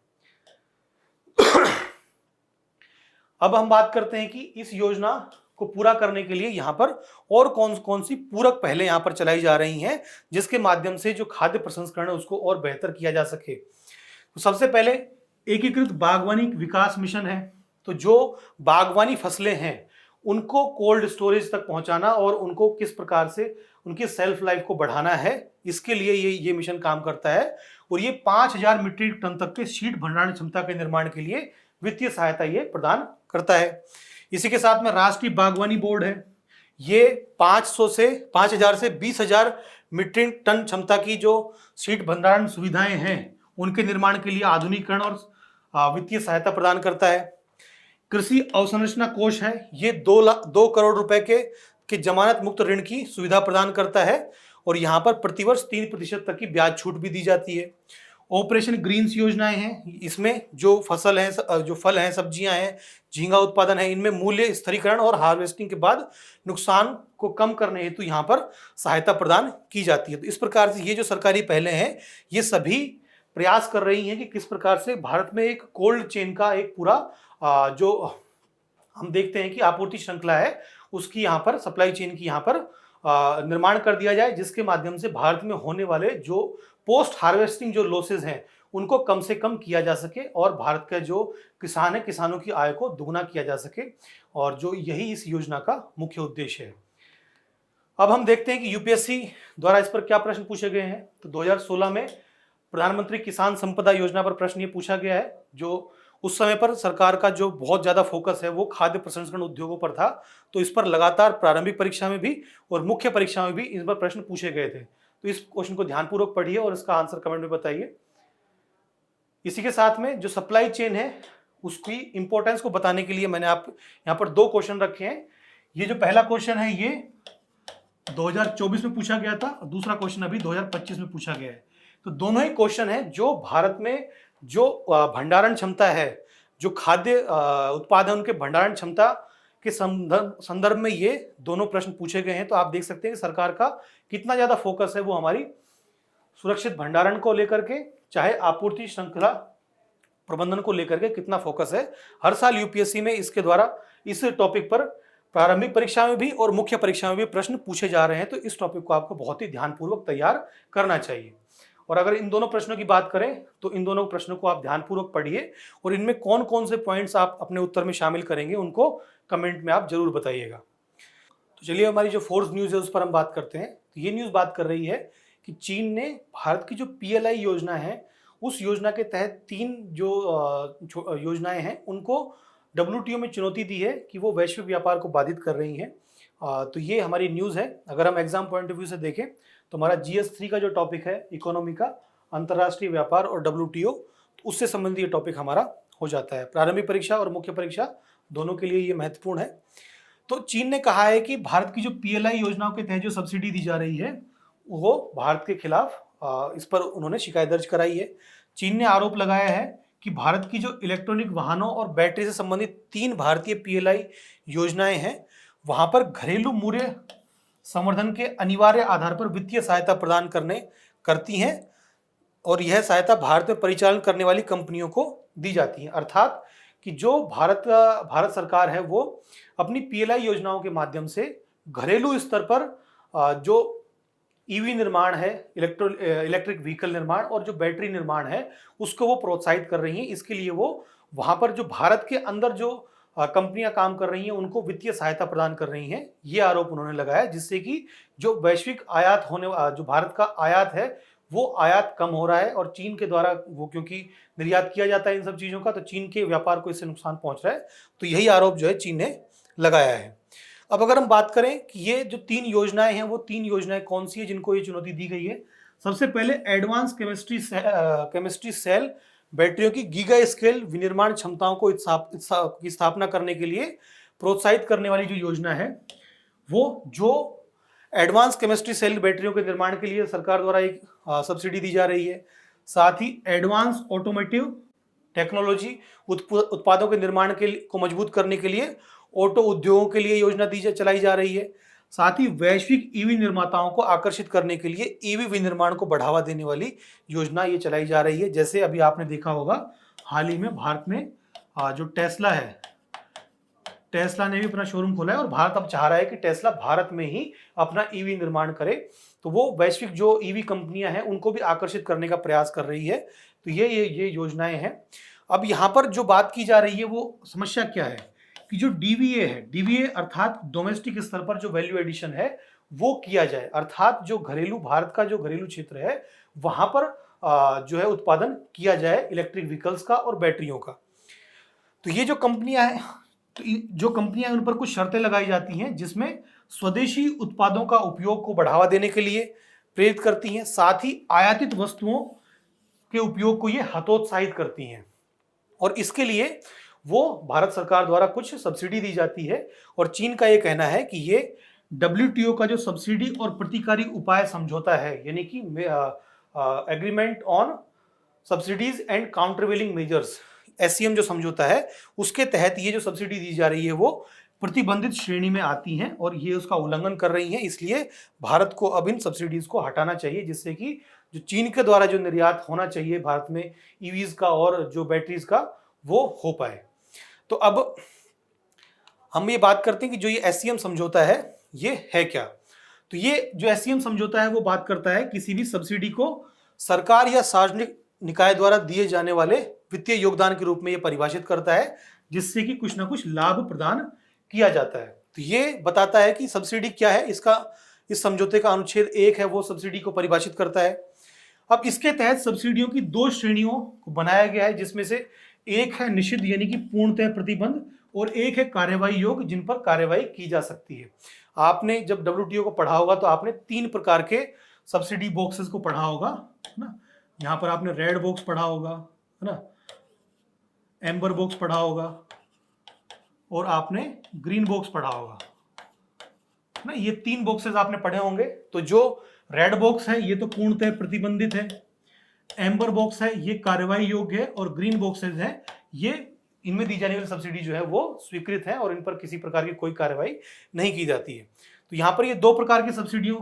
अब हम बात करते हैं कि इस योजना को पूरा करने के लिए यहाँ पर और कौन कौन सी पूरक पहले यहाँ पर चलाई जा रही हैं जिसके माध्यम से जो खाद्य प्रसंस्करण है उसको और बेहतर किया जा सके। तो सबसे पहले एकीकृत बागवानी विकास मिशन है। तो जो बागवानी फसलें हैं उनको कोल्ड स्टोरेज तक पहुंचाना और उनको किस प्रकार से उनकी सेल्फ लाइफ को बढ़ाना है, इसके लिए ये मिशन काम करता है। और ये 5000 मीट्रिक टन तक के शीट भंडारण क्षमता के निर्माण के लिए वित्तीय सहायता ये प्रदान करता है। इसी के साथ में राष्ट्रीय बागवानी बोर्ड है, ये 5000 से 20000 मीट्रिक टन क्षमता की जो शीट भंडारण सुविधाएं हैं उनके निर्माण के लिए आधुनिकीकरण और वित्तीय सहायता प्रदान करता है। कृषि अवसंरचना कोष है, ये 2 करोड़ रुपए के जमानत मुक्त ऋण की सुविधा प्रदान करता है और यहाँ पर प्रतिवर्ष 3% तक की ब्याज छूट भी दी जाती है। ऑपरेशन ग्रीन्स योजनाएं हैं, इसमें जो फल हैं, सब्जियां हैं, झींगा उत्पादन है, इनमें मूल्य स्थिरीकरण और हार्वेस्टिंग के बाद नुकसान को कम करने हेतु यहाँ पर सहायता प्रदान की जाती है। तो इस प्रकार से ये जो सरकारी पहलें हैं ये सभी प्रयास कर रही हैं कि किस प्रकार से भारत में एक कोल्ड चेन का एक पूरा जो हम देखते हैं कि आपूर्ति श्रृंखला है उसकी यहाँ पर सप्लाई चेन की यहाँ पर निर्माण कर दिया जाए, जिसके माध्यम से भारत में होने वाले जो पोस्ट हार्वेस्टिंग जो लॉसेज हैं उनको कम से कम किया जा सके और भारत का जो किसान है किसानों की आय को दोगुना किया जा सके, और जो यही इस योजना का मुख्य उद्देश्य है। अब हम देखते हैं कि यूपीएससी द्वारा इस पर क्या प्रश्न पूछे गए हैं। तो 2016 में प्रधानमंत्री किसान संपदा योजना पर प्रश्न ये पूछा गया है। जो उस समय पर सरकार का जो बहुत ज़्यादा फोकस है वो खाद्य प्रसंस्करण उद्योगों पर था, तो इस पर लगातार प्रारंभिक परीक्षा में भी और मुख्य परीक्षा में भी इस पर प्रश्न पूछे गए थे। तो इस क्वेश्चन को ध्यानपूर्वक पढ़िए और इसका आंसर कमेंट में बताइए। इसी के साथ में जो सप्लाई चेन है उसकी इंपॉर्टेंस को बताने के लिए मैंने आप यहाँ पर 2 क्वेश्चन रखे हैं। ये जो पहला क्वेश्चन है ये 2024 में पूछा गया था और दूसरा क्वेश्चन अभी 2025 में पूछा गया है। तो दोनों ही क्वेश्चन है जो भारत में जो भंडारण क्षमता है, जो खाद्य उत्पादन के भंडारण क्षमता के संदर्भ में ये दोनों प्रश्न पूछे गए हैं। तो आप देख सकते हैं कि सरकार का कितना ज्यादा फोकस है वो हमारी सुरक्षित भंडारण को लेकर के, चाहे आपूर्ति श्रृंखला प्रबंधन को लेकर के कितना फोकस है। हर साल यूपीएससी में इसके द्वारा इस टॉपिक पर प्रारंभिक परीक्षा में भी और मुख्य परीक्षा में भी प्रश्न पूछे जा रहे हैं। तो इस टॉपिक को आपको बहुत ही ध्यानपूर्वक तैयार करना चाहिए। और अगर इन दोनों प्रश्नों की बात करें तो इन दोनों प्रश्नों को आप ध्यानपूर्वक पढ़िए और इनमें कौन कौन से पॉइंट्स आप अपने उत्तर में शामिल करेंगे उनको कमेंट में आप जरूर बताइएगा। तो चलिए हमारी जो फोर्स न्यूज़ है उस पर हम बात करते हैं। तो ये न्यूज़ बात कर रही है कि चीन ने भारत की जो PLI योजना है उस योजना के तहत 3 जो योजनाएं हैं उनको डब्ल्यूटीओ में चुनौती दी है कि वो वैश्विक व्यापार को बाधित कर रही हैं। तो ये हमारी न्यूज़ है। अगर हम एग्जाम पॉइंट ऑफ व्यू से देखें तो हमारा GS3 का जो टॉपिक है इकोनॉमी का, अंतर्राष्ट्रीय व्यापार और डब्ल्यूटीओ, तो उससे संबंधित ये टॉपिक हमारा हो जाता है। प्रारंभिक परीक्षा और मुख्य परीक्षा दोनों के लिए ये महत्वपूर्ण है। तो चीन ने कहा है कि भारत की जो PLI योजनाओं के तहत जो सब्सिडी दी जा रही है वो भारत के खिलाफ, इस पर उन्होंने शिकायत दर्ज कराई है। चीन ने आरोप लगाया है कि भारत की जो इलेक्ट्रॉनिक वाहनों और बैटरी से संबंधित 3 भारतीय PLI योजनाएं हैं, वहां पर घरेलू मूल्य संवर्धन के अनिवार्य आधार पर वित्तीय सहायता प्रदान करती हैं और यह सहायता भारत में परिचालन करने वाली कंपनियों को दी जाती है। अर्थात कि जो भारत सरकार है वो अपनी PLI योजनाओं के माध्यम से घरेलू स्तर पर जो EV निर्माण है, इलेक्ट्रिक व्हीकल निर्माण और जो बैटरी निर्माण है, उसको वो प्रोत्साहित कर रही हैं। इसके लिए वो वहां पर जो भारत के अंदर जो कंपनियां काम कर रही हैं उनको वित्तीय सहायता प्रदान कर रही हैं, ये आरोप उन्होंने लगाया, जिससे कि जो वैश्विक आयात जो भारत का आयात है वो आयात कम हो रहा है और चीन के द्वारा वो क्योंकि निर्यात किया जाता है इन सब चीज़ों का, तो चीन के व्यापार को इससे नुकसान पहुंच रहा है। तो यही आरोप जो है चीन ने लगाया है। अब अगर हम बात करें कि ये जो 3 योजनाएं हैं वो 3 योजनाएं कौन सी है जिनको ये चुनौती दी गई है। सबसे पहले एडवांस केमिस्ट्री सेल बैटरियों की गीगा स्केल विनिर्माण क्षमताओं को की स्थापना करने के लिए प्रोत्साहित करने वाली जो योजना है, वो जो एडवांस केमिस्ट्री सेल बैटरियों के निर्माण के लिए सरकार द्वारा एक सब्सिडी दी जा रही है। साथ ही एडवांस ऑटोमोटिव टेक्नोलॉजी उत्पादों के निर्माण को मजबूत करने के लिए ऑटो उद्योगों के लिए योजना चलाई जा रही है। साथ ही वैश्विक EV निर्माताओं को आकर्षित करने के लिए EV विनिर्माण को बढ़ावा देने वाली योजना ये चलाई जा रही है। जैसे अभी आपने देखा होगा हाल ही में भारत में जो टेस्ला है, टेस्ला ने भी अपना शोरूम खोला है और भारत अब चाह रहा है कि टेस्ला भारत में ही अपना EV निर्माण करे। तो वो वैश्विक जो EV कंपनियां हैं उनको भी आकर्षित करने का प्रयास कर रही है। तो ये योजनाएं हैं। अब यहाँ पर जो बात की जा रही है वो समस्या क्या है कि जो DVA है, DVA अर्थात डोमेस्टिक स्तर पर जो वैल्यू एडिशन है वो किया जाए, अर्थात जो भारत का जो घरेलू क्षेत्र है वहां पर जो है उत्पादन किया जाए इलेक्ट्रिक व्हीकल्स का और बैटरियों का। तो ये जो कंपनियां हैं, उन पर कुछ शर्तें लगाई जाती हैं जिसमें स्वदेशी उत्पादों का उपयोग को बढ़ावा देने के लिए प्रेरित करती हैं। साथ ही आयातित वस्तुओं के उपयोग को ये हतोत्साहित करती हैं और इसके लिए वो भारत सरकार द्वारा कुछ सब्सिडी दी जाती है। और चीन का ये कहना है कि ये WTO का जो सब्सिडी और प्रतिकारी उपाय समझौता है, यानी कि agreement on subsidies and countervailing measures, SCM जो समझौता है, उसके तहत ये जो सब्सिडी दी जा रही है वो प्रतिबंधित श्रेणी में आती हैं और ये उसका उल्लंघन कर रही हैं। इसलिए भारत को अब इन सब्सिडीज को हटाना चाहिए, जिससे कि जो चीन के द्वारा जो निर्यात होना चाहिए भारत में EVs का और जो बैटरीज का, वो हो पाए। तो अब हम ये बात करते हैं कि जो ये SCM समझौता है ये है क्या। तो ये जो SCM समझौता है वो बात करता है किसी भी सब्सिडी को सरकार या सार्वजनिक निकाय द्वारा दिए जाने वाले वित्तीय योगदान के रूप में ये परिभाषित करता है, जिससे कि कुछ ना कुछ लाभ प्रदान किया जाता है। तो ये बताता है कि सब्सिडी क्या है। इस समझौते का अनुच्छेद 1 है वो सब्सिडी को परिभाषित करता है। अब इसके तहत सब्सिडियों की 2 श्रेणियों को बनाया गया है, जिसमें से एक है निषिद्ध यानी कि पूर्णतः प्रतिबंध और एक है कार्यवाही योग्य जिन पर कार्यवाही की जा सकती है। आपने जब WTO को पढ़ा होगा तो आपने 3 प्रकार के सब्सिडी बॉक्सेस को पढ़ा होगा, है ना। यहाँ पर आपने रेड बॉक्स पढ़ा होगा, है ना, एम्बर बॉक्स पढ़ा होगा और आपने ग्रीन बॉक्स पढ़ा होगा ना। ये 3 बॉक्सेस आपने पढ़े होंगे। तो जो रेड बॉक्स है ये तो पूर्णतः प्रतिबंधित है, एम्बर बॉक्स है ये कार्यवाही योग्य है और ग्रीन बॉक्सेस है ये इनमें दी जाने वाली सब्सिडी जो है वो स्वीकृत है और इन पर किसी प्रकार की कोई कार्रवाई नहीं की जाती है। तो यहाँ पर ये 2 प्रकार की सब्सिडियों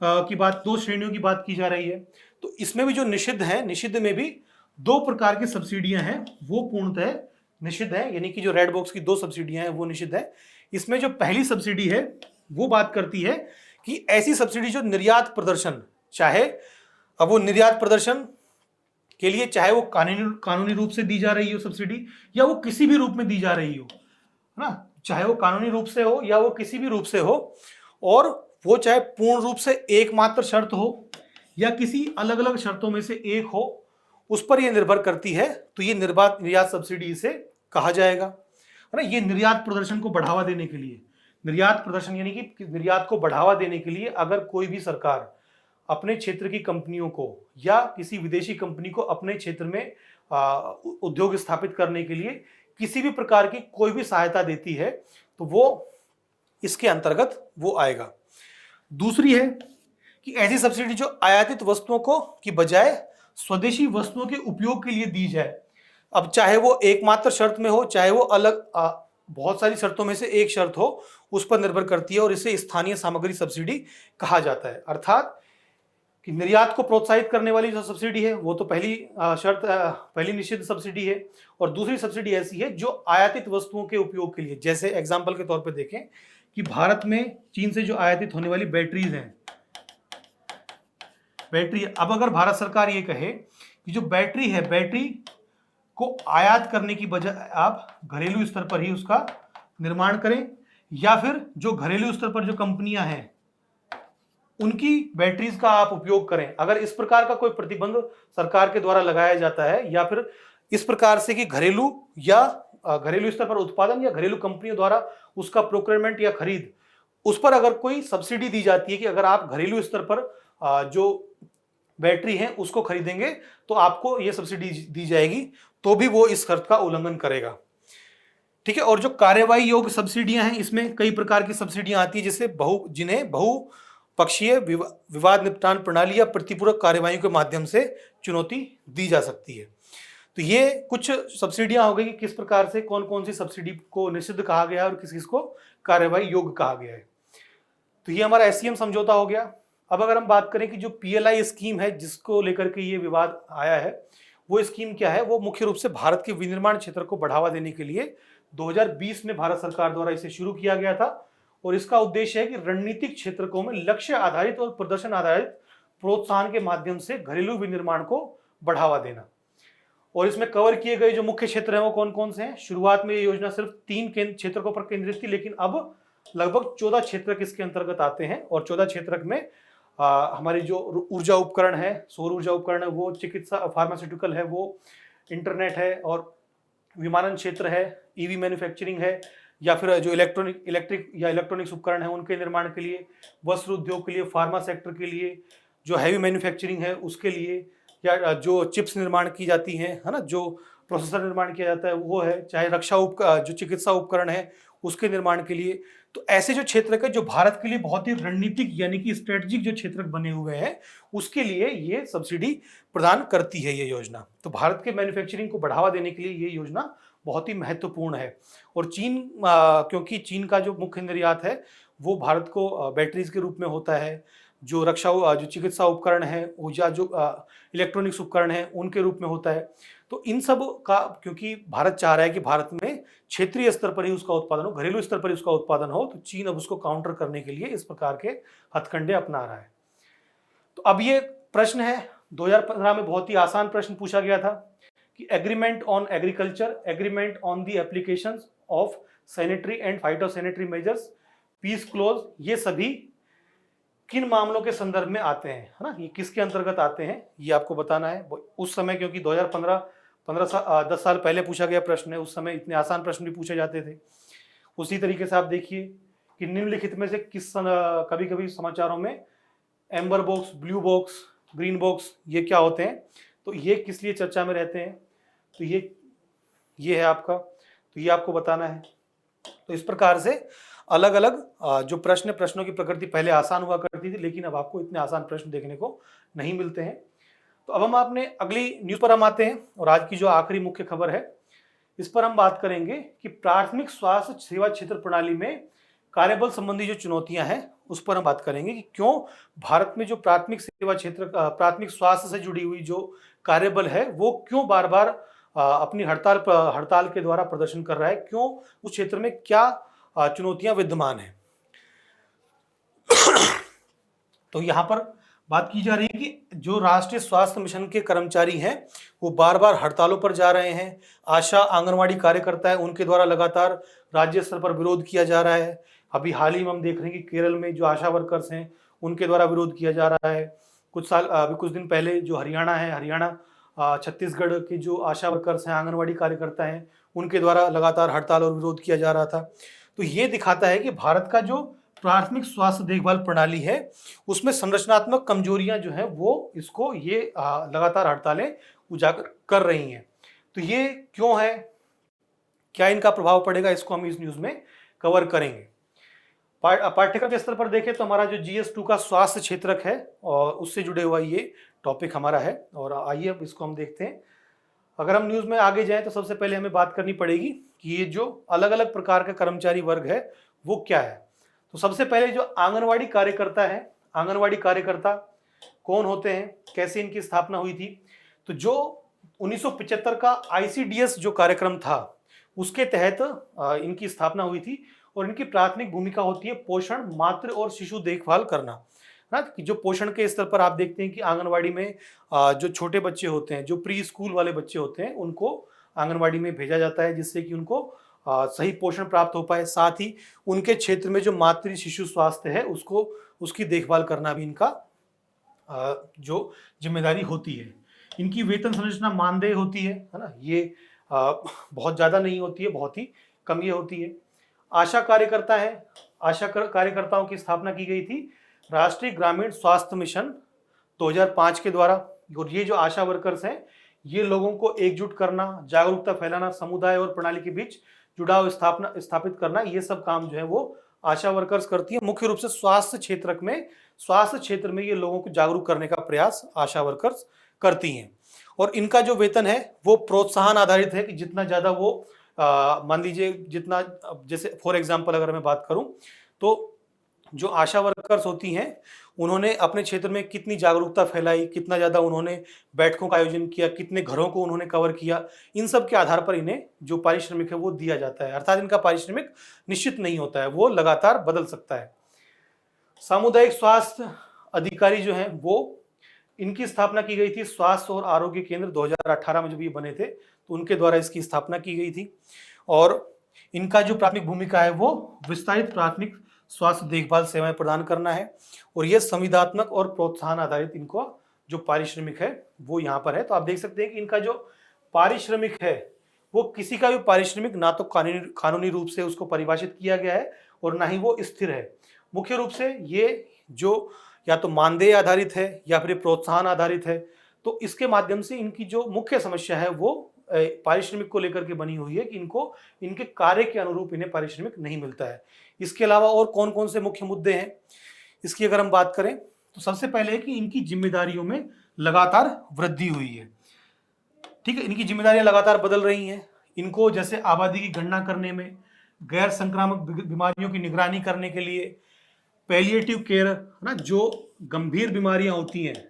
की बात, 2 श्रेणियों की बात की जा रही है। तो इसमें भी जो निषिद्ध है, निषिद्ध में भी 2 प्रकार की सब्सिडियां हैं वो पूर्णतः निषिद्ध है, यानी कि जो रेड बॉक्स की 2 सब्सिडियां हैं वो निषिद्ध है। इसमें जो पहली सब्सिडी है वो बात करती है कि ऐसी सब्सिडी जो निर्यात प्रदर्शन, चाहे अब वो निर्यात प्रदर्शन के लिए चाहे वो कानूनी रूप से दी जा रही हो सब्सिडी या वो किसी भी रूप में दी जा रही हो, है ना, चाहे वो कानूनी रूप से हो या वो किसी भी रूप से हो, और वो चाहे पूर्ण रूप से एकमात्र शर्त हो या किसी अलग अलग शर्तों में से एक हो, उस पर यह निर्भर करती है। तो ये निर्यात सब्सिडी इसे कहा जाएगा। है ना। ये निर्यात प्रदर्शन को बढ़ावा देने के लिए, निर्यात प्रदर्शन यानी कि निर्यात को बढ़ावा देने के लिए अगर कोई भी सरकार अपने क्षेत्र की कंपनियों को या किसी विदेशी कंपनी को अपने क्षेत्र में उद्योग स्थापित करने के लिए किसी भी प्रकार की कोई भी सहायता देती है तो वो इसके अंतर्गत वो आएगा। दूसरी है कि ऐसी सब्सिडी जो आयातित वस्तुओं को की बजाय स्वदेशी वस्तुओं के उपयोग के लिए दी जाए। अब चाहे वो एकमात्र शर्त में हो, चाहे वो अलग बहुत सारी शर्तों में से एक शर्त हो, उस पर निर्भर करती है और इसे स्थानीय सामग्री सब्सिडी कहा जाता है। अर्थात कि निर्यात को प्रोत्साहित करने वाली जो सब्सिडी है वो तो पहली शर्त, पहली निषिद्ध सब्सिडी है। और दूसरी सब्सिडी ऐसी है जो आयातित वस्तुओं के उपयोग के लिए, जैसे एग्जाम्पल के तौर पर देखें कि भारत में चीन से जो आयातित होने वाली बैटरीज हैं, बैटरी, अब अगर भारत सरकार ये कहे कि जो बैटरी है, बैटरी को आयात करने की बजाय आप घरेलू स्तर पर ही उसका निर्माण करें, या फिर जो घरेलू स्तर पर जो कंपनियां हैं उनकी बैटरीज का आप उपयोग करें, अगर इस प्रकार का कोई प्रतिबंध सरकार के द्वारा लगाया जाता है, या फिर इस प्रकार से कि घरेलू स्तर पर उत्पादन या घरेलू कंपनियों द्वारा उसका प्रोक्योरमेंट या खरीद, उस पर अगर कोई सब्सिडी दी जाती है कि अगर आप घरेलू स्तर पर जो बैटरी है उसको खरीदेंगे तो आपको यह सब्सिडी दी जाएगी, तो भी वो इस शर्त का उल्लंघन करेगा। ठीक है। और जो कार्यवाही योग्य सब्सिडियां हैं, इसमें कई प्रकार की सब्सिडियां आती है जिन्हें बहुपक्षीय विवाद निपटान प्रणाली या प्रतिपूरक कार्यवाही के माध्यम से चुनौती दी जा सकती है। तो ये कुछ सब्सिडियां हो गई कि किस प्रकार से कौन कौन सी सब्सिडी को निषिद्ध कहा गया है और किस किस को कार्यवाही योग्य कहा गया है। तो ये हमारा एससीएम समझौता हो गया। अब अगर हम बात करें कि जो पीएलआई स्कीम है जिसको लेकर के ये विवाद आया है, वो स्कीम क्या है, वो मुख्य रूप से भारत के विनिर्माण क्षेत्र को बढ़ावा देने के लिए 2020 में भारत सरकार द्वारा इसे शुरू किया गया था। और इसका उद्देश्य है कि रणनीतिक क्षेत्रकों में लक्ष्य आधारित और प्रदर्शन आधारित प्रोत्साहन के माध्यम से घरेलू विनिर्माण को बढ़ावा देना। और इसमें कवर किए गए जो मुख्य क्षेत्र हैं वो कौन कौन से हैं। शुरुआत में ये योजना सिर्फ 3 क्षेत्रों पर केंद्रित थी, लेकिन अब लगभग 14 क्षेत्रक इसके अंतर्गत आते हैं। और 14 क्षेत्रक में हमारी जो ऊर्जा उपकरण है, सौर ऊर्जा उपकरण है, वो चिकित्सा फार्मास्यूटिकल है, वो इंटरनेट है, और विमानन क्षेत्र है, ईवी मैन्युफैक्चरिंग है, या फिर जो इलेक्ट्रिक या इलेक्ट्रॉनिक्स उपकरण है उनके निर्माण के लिए, वस्त्र उद्योग के लिए, फार्मा सेक्टर के लिए, जो हैवी मैन्युफैक्चरिंग है उसके लिए, या जो चिप्स निर्माण की जाती हैं, है ना, जो प्रोसेसर निर्माण किया जाता है वो है, चाहे रक्षा जो चिकित्सा उपकरण है उसके निर्माण के लिए। तो ऐसे जो क्षेत्र है जो भारत के लिए बहुत ही रणनीतिक यानी कि स्ट्रेटेजिक जो क्षेत्र बने हुए हैं उसके लिए ये सब्सिडी प्रदान करती है ये योजना। तो भारत के मैन्युफैक्चरिंग को बढ़ावा देने के लिए ये योजना बहुत ही महत्वपूर्ण है। और चीन, क्योंकि चीन का जो मुख्य निर्यात है वो भारत को बैटरीज के रूप में होता है, जो जो चिकित्सा उपकरण है या जो इलेक्ट्रॉनिक्स उपकरण है उनके रूप में होता है। तो इन सब का, क्योंकि भारत चाह रहा है कि भारत में क्षेत्रीय स्तर पर ही उसका उत्पादन हो, घरेलू स्तर पर ही उसका उत्पादन हो, तो चीन अब उसको काउंटर करने के लिए इस प्रकार के हथकंडे अपना रहा है। तो अब ये प्रश्न है, 2015 में बहुत ही आसान प्रश्न पूछा गया था कि agreement on agriculture, agreement on the applications of sanitary and phytosanitary measures, peace clause, ये सभी किन मामलों के संदर्भ में आते हैं, है ना, ये किसके अंतर्गत आते हैं ये आपको बताना है। उस समय क्योंकि 10 साल पहले पूछा गया प्रश्न है, उस समय इतने आसान प्रश्न भी पूछे जाते थे। उसी तरीके से आप देखिए कि निम्नलिखित में से कभी कभी समाचारों में amber box, blue box, green box ये क्या होते हैं, तो ये किस लिए चर्चा में रहते हैं, तो ये है आपका, तो ये आपको बताना है। तो इस प्रकार से अलग अलग जो प्रश्नों की प्रकृति पहले आसान हुआ करती थी, लेकिन अब आपको इतने आसान प्रश्न देखने को नहीं मिलते हैं। तो अब हम अपने अगली न्यूज़ पर हम आते हैं, और आज की जो आखिरी मुख्य खबर है इस पर हम बात करेंगे कि प्राथमिक स्वास्थ्य सेवा क्षेत्र प्रणाली में कार्यबल संबंधी जो चुनौतियां हैं उस पर हम बात करेंगे कि क्यों भारत में जो प्राथमिक सेवा क्षेत्र, प्राथमिक स्वास्थ्य से जुड़ी हुई जो कार्यबल है वो क्यों बार बार अपनी हड़ताल के द्वारा प्रदर्शन कर रहा है, क्यों उस क्षेत्र में क्या चुनौतियां विद्यमान हैं। तो यहां पर बात की जा रही है कि जो राष्ट्रीय स्वास्थ्य मिशन के कर्मचारी हैं वो बार बार हड़तालों पर जा रहे हैं। आशा आंगनवाड़ी कार्यकर्ता है उनके द्वारा लगातार राज्य स्तर पर विरोध किया जा रहा है। अभी हाल ही में हम देख रहे हैं कि केरल में जो आशा वर्कर्स हैं उनके द्वारा विरोध किया जा रहा है। कुछ दिन पहले जो हरियाणा, छत्तीसगढ़ के जो आशा वर्कर्स हैं, आंगनवाड़ी कार्यकर्ता हैं, उनके द्वारा लगातार हड़ताल और विरोध किया जा रहा था। तो ये दिखाता है कि भारत का जो प्राथमिक स्वास्थ्य देखभाल प्रणाली है उसमें संरचनात्मक कमजोरियां जो है वो इसको ये लगातार हड़तालें उजागर कर रही हैं। तो ये क्यों है, क्या इनका प्रभाव पड़ेगा, इसको हम इस न्यूज में कवर करेंगे। पाठ्यक्रम के स्तर पर देखें तो हमारा जो GS2 का स्वास्थ्य क्षेत्रक है और उससे जुड़े हुआ ये टॉपिक हमारा है। और आइए अब इसको हम देखते हैं। अगर हम न्यूज में आगे जाएं तो सबसे पहले हमें बात करनी पड़ेगी कि ये जो अलग अलग प्रकार का कर्मचारी वर्ग है वो क्या है। तो सबसे पहले जो आंगनवाड़ी कार्यकर्ता है, आंगनवाड़ी कार्यकर्ता कौन होते हैं, कैसे इनकी स्थापना हुई थी। तो जो 1975 का ICDS जो कार्यक्रम था उसके तहत इनकी स्थापना हुई थी और इनकी प्राथमिक भूमिका होती है पोषण, मातृ और शिशु देखभाल करना ना। कि जो पोषण के स्तर पर आप देखते हैं कि आंगनवाड़ी में जो छोटे बच्चे होते हैं, जो प्री स्कूल वाले बच्चे होते हैं, उनको आंगनवाड़ी में भेजा जाता है जिससे कि उनको सही पोषण प्राप्त हो पाए। साथ ही उनके क्षेत्र में जो मातृ शिशु स्वास्थ्य है उसको उसकी देखभाल करना भी इनका जो जिम्मेदारी होती है। इनकी वेतन संरचना मानदेय होती है ना, ये बहुत ज़्यादा नहीं होती है, बहुत ही कम ये होती है। आशा कार्यकर्ता है, आशा कार्यकर्ताओं की स्थापना की गई थी राष्ट्रीय ग्रामीण स्वास्थ्य मिशन 2005 के द्वारा। और ये जो आशा वर्कर्स हैं ये लोगों को एकजुट करना, जागरूकता फैलाना, समुदाय और प्रणाली के बीच जुड़ाव स्थापित करना, ये सब काम जो है वो आशा वर्कर्स करती है। मुख्य रूप से स्वास्थ्य क्षेत्र में ये लोगों को जागरूक करने का प्रयास आशा वर्कर्स करती हैं। और इनका जो वेतन है वो प्रोत्साहन आधारित है कि जितना ज़्यादा वो मान लीजिए जितना, जैसे फॉर एग्जांपल अगर मैं बात करूं तो जो आशा वर्कर्स होती हैं उन्होंने अपने क्षेत्र में कितनी जागरूकता फैलाई, कितना ज़्यादा उन्होंने बैठकों का आयोजन किया, कितने घरों को उन्होंने कवर किया, इन सब के आधार पर इन्हें जो पारिश्रमिक है वो दिया जाता है। अर्थात इनका पारिश्रमिक निश्चित नहीं होता है, वो लगातार बदल सकता है। सामुदायिक स्वास्थ्य अधिकारी जो हैं वो, इनकी स्थापना की गई थी स्वास्थ्य और आरोग्य केंद्र 2018 में जब ये बने थे तो उनके द्वारा इसकी स्थापना की गई थी। और इनका जो प्राथमिक भूमिका है वो विस्तारित प्राथमिक स्वास्थ्य देखभाल सेवाएं प्रदान करना है। और यह संविदात्मक और प्रोत्साहन आधारित इनको जो पारिश्रमिक है वो यहाँ पर है। तो आप देख सकते हैं कि इनका जो पारिश्रमिक है वो किसी का भी पारिश्रमिक ना तो कानूनी रूप से उसको परिभाषित किया गया है और ना ही वो स्थिर है। मुख्य रूप से ये जो या तो मानदेय आधारित है या फिर प्रोत्साहन आधारित है। तो इसके माध्यम से इनकी जो मुख्य समस्या है वो पारिश्रमिक को लेकर के बनी हुई है कि इनको इनके कार्य के अनुरूप इन्हें पारिश्रमिक नहीं मिलता है। इसके अलावा और कौन कौन से मुख्य मुद्दे हैं इसकी अगर हम बात करें तो सबसे पहले है कि इनकी जिम्मेदारियों में लगातार वृद्धि हुई है। ठीक है, इनकी जिम्मेदारियां लगातार बदल रही हैं। इनको जैसे आबादी की गणना करने में, गैर संक्रामक बीमारियों की निगरानी करने के लिए, पैलिएटिव केयर ना, जो गंभीर बीमारियां होती हैं,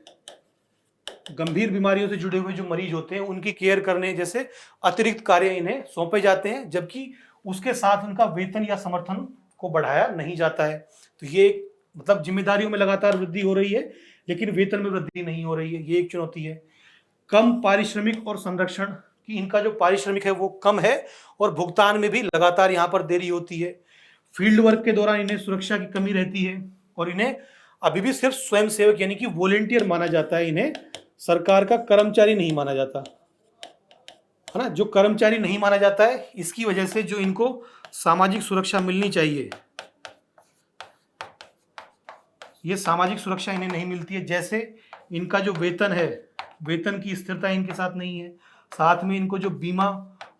गंभीर बीमारियों से जुड़े हुए जो मरीज होते हैं उनकी केयर करने जैसे अतिरिक्त कार्य इन्हें सौंपे जाते हैं, जबकि उसके साथ उनका वेतन या समर्थन को बढ़ाया नहीं जाता है। तो ये मतलब जिम्मेदारियों में लगातार वृद्धि हो रही है लेकिन वेतन में वृद्धि नहीं हो रही है, ये एक चुनौती है। कम पारिश्रमिक और संरक्षण कि इनका जो पारिश्रमिक है वो कम है और भुगतान में भी लगातार यहाँ पर देरी होती है। फील्ड वर्क के दौरान इन्हें सुरक्षा की कमी रहती है और इन्हें अभी भी सिर्फ स्वयं सेवक यानी कि वॉलेंटियर माना जाता है, इन्हें सरकार का कर्मचारी नहीं माना जाता है ना। जो कर्मचारी नहीं माना जाता है इसकी वजह से जो इनको सामाजिक सुरक्षा मिलनी चाहिए, ये सामाजिक सुरक्षा इन्हें नहीं मिलती है। जैसे इनका जो वेतन है, वेतन की स्थिरता इनके साथ नहीं है, साथ में इनको जो बीमा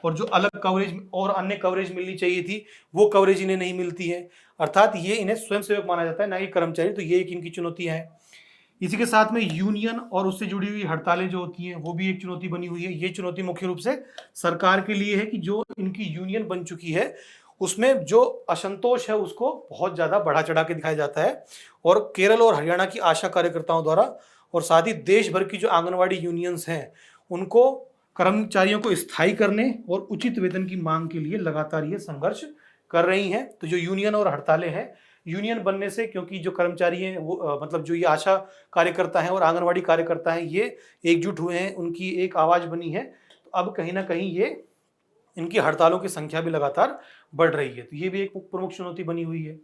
और जो अलग कवरेज और अन्य कवरेज मिलनी चाहिए थी वो कवरेज इन्हें नहीं मिलती है। अर्थात ये इन्हें स्वयंसेवक माना जाता है ना कि कर्मचारी। तो ये एक इनकी चुनौतियां है। इसी के साथ में यूनियन और उससे जुड़ी हुई हड़तालें जो होती हैं वो भी एक चुनौती बनी हुई है। ये चुनौती मुख्य रूप से सरकार के लिए है कि जो इनकी यूनियन बन चुकी है उसमें जो असंतोष है उसको बहुत ज़्यादा बढ़ा चढ़ा के दिखाया जाता है। और केरल और हरियाणा की आशा कार्यकर्ताओं द्वारा और साथ ही देश भर की जो आंगनवाड़ी यूनियंस हैं उनको कर्मचारियों को स्थायी करने और उचित वेतन की मांग के लिए लगातार ये संघर्ष कर रही हैं। तो जो यूनियन और हड़तालें हैं, यूनियन बनने से क्योंकि जो कर्मचारी हैं वो मतलब जो ये आशा कार्यकर्ता हैं और आंगनवाड़ी कार्यकर्ता हैं ये एकजुट हुए हैं, उनकी एक आवाज़ बनी है। तो अब कहीं ना कहीं ये इनकी हड़तालों की संख्या भी लगातार बढ़ रही है। तो ये भी एक प्रमुख चुनौती बनी हुई है।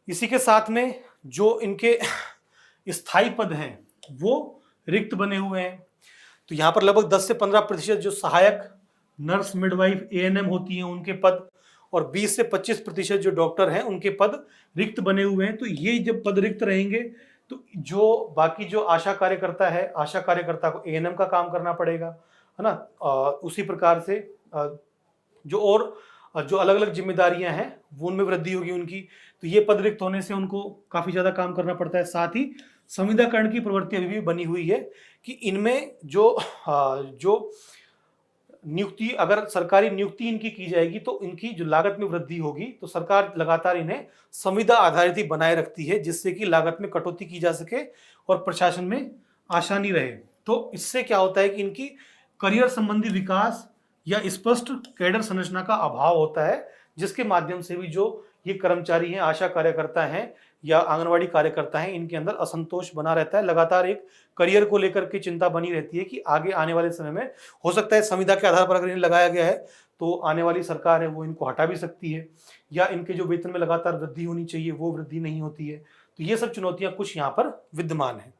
इसी के साथ में जो इनके स्थायी पद हैं वो रिक्त बने हुए हैं। तो यहाँ पर लगभग 10 से 15% जो सहायक नर्स, मिडवाइफ, एएनएम होती हैं उनके पद, और 20 से 25% जो डॉक्टर हैं उनके पद रिक्त बने हुए हैं। तो ये जब पद रिक्त रहेंगे तो जो बाकी जो आशा कार्यकर्ता है, आशा कार्यकर्ता को एएनएम का काम करना पड़ेगा, है ना। उसी प्रकार से जो और जो अलग अलग जिम्मेदारियां हैं वो उनमें वृद्धि होगी उनकी। तो ये पद रिक्त होने से उनको काफी ज्यादा काम करना पड़ता है। साथ ही संविदाकरण की प्रवृत्ति अभी भी बनी हुई है कि इनमें जो नियुक्ति, अगर सरकारी नियुक्ति इनकी की जाएगी तो इनकी जो लागत में वृद्धि होगी, तो सरकार लगातार इन्हें संविदा आधारित ही बनाए रखती है, जिससे कि लागत में कटौती की जा सके और प्रशासन में आसानी रहे। तो इससे क्या होता है कि इनकी करियर संबंधी विकास या स्पष्ट कैडर संरचना का अभाव होता है, जिसके माध्यम से भी जो ये कर्मचारी हैं, आशा कार्यकर्ता हैं या आंगनवाड़ी कार्यकर्ता हैं, इनके अंदर असंतोष बना रहता है। लगातार एक करियर को लेकर के चिंता बनी रहती है कि आगे आने वाले समय में हो सकता है संविदा के आधार पर अगर इन्हें लगाया गया है तो आने वाली सरकार है वो इनको हटा भी सकती है, या इनके जो वेतन में लगातार वृद्धि होनी चाहिए वो वृद्धि नहीं होती है। तो ये सब चुनौतियां कुछ यहाँ पर विद्यमान है।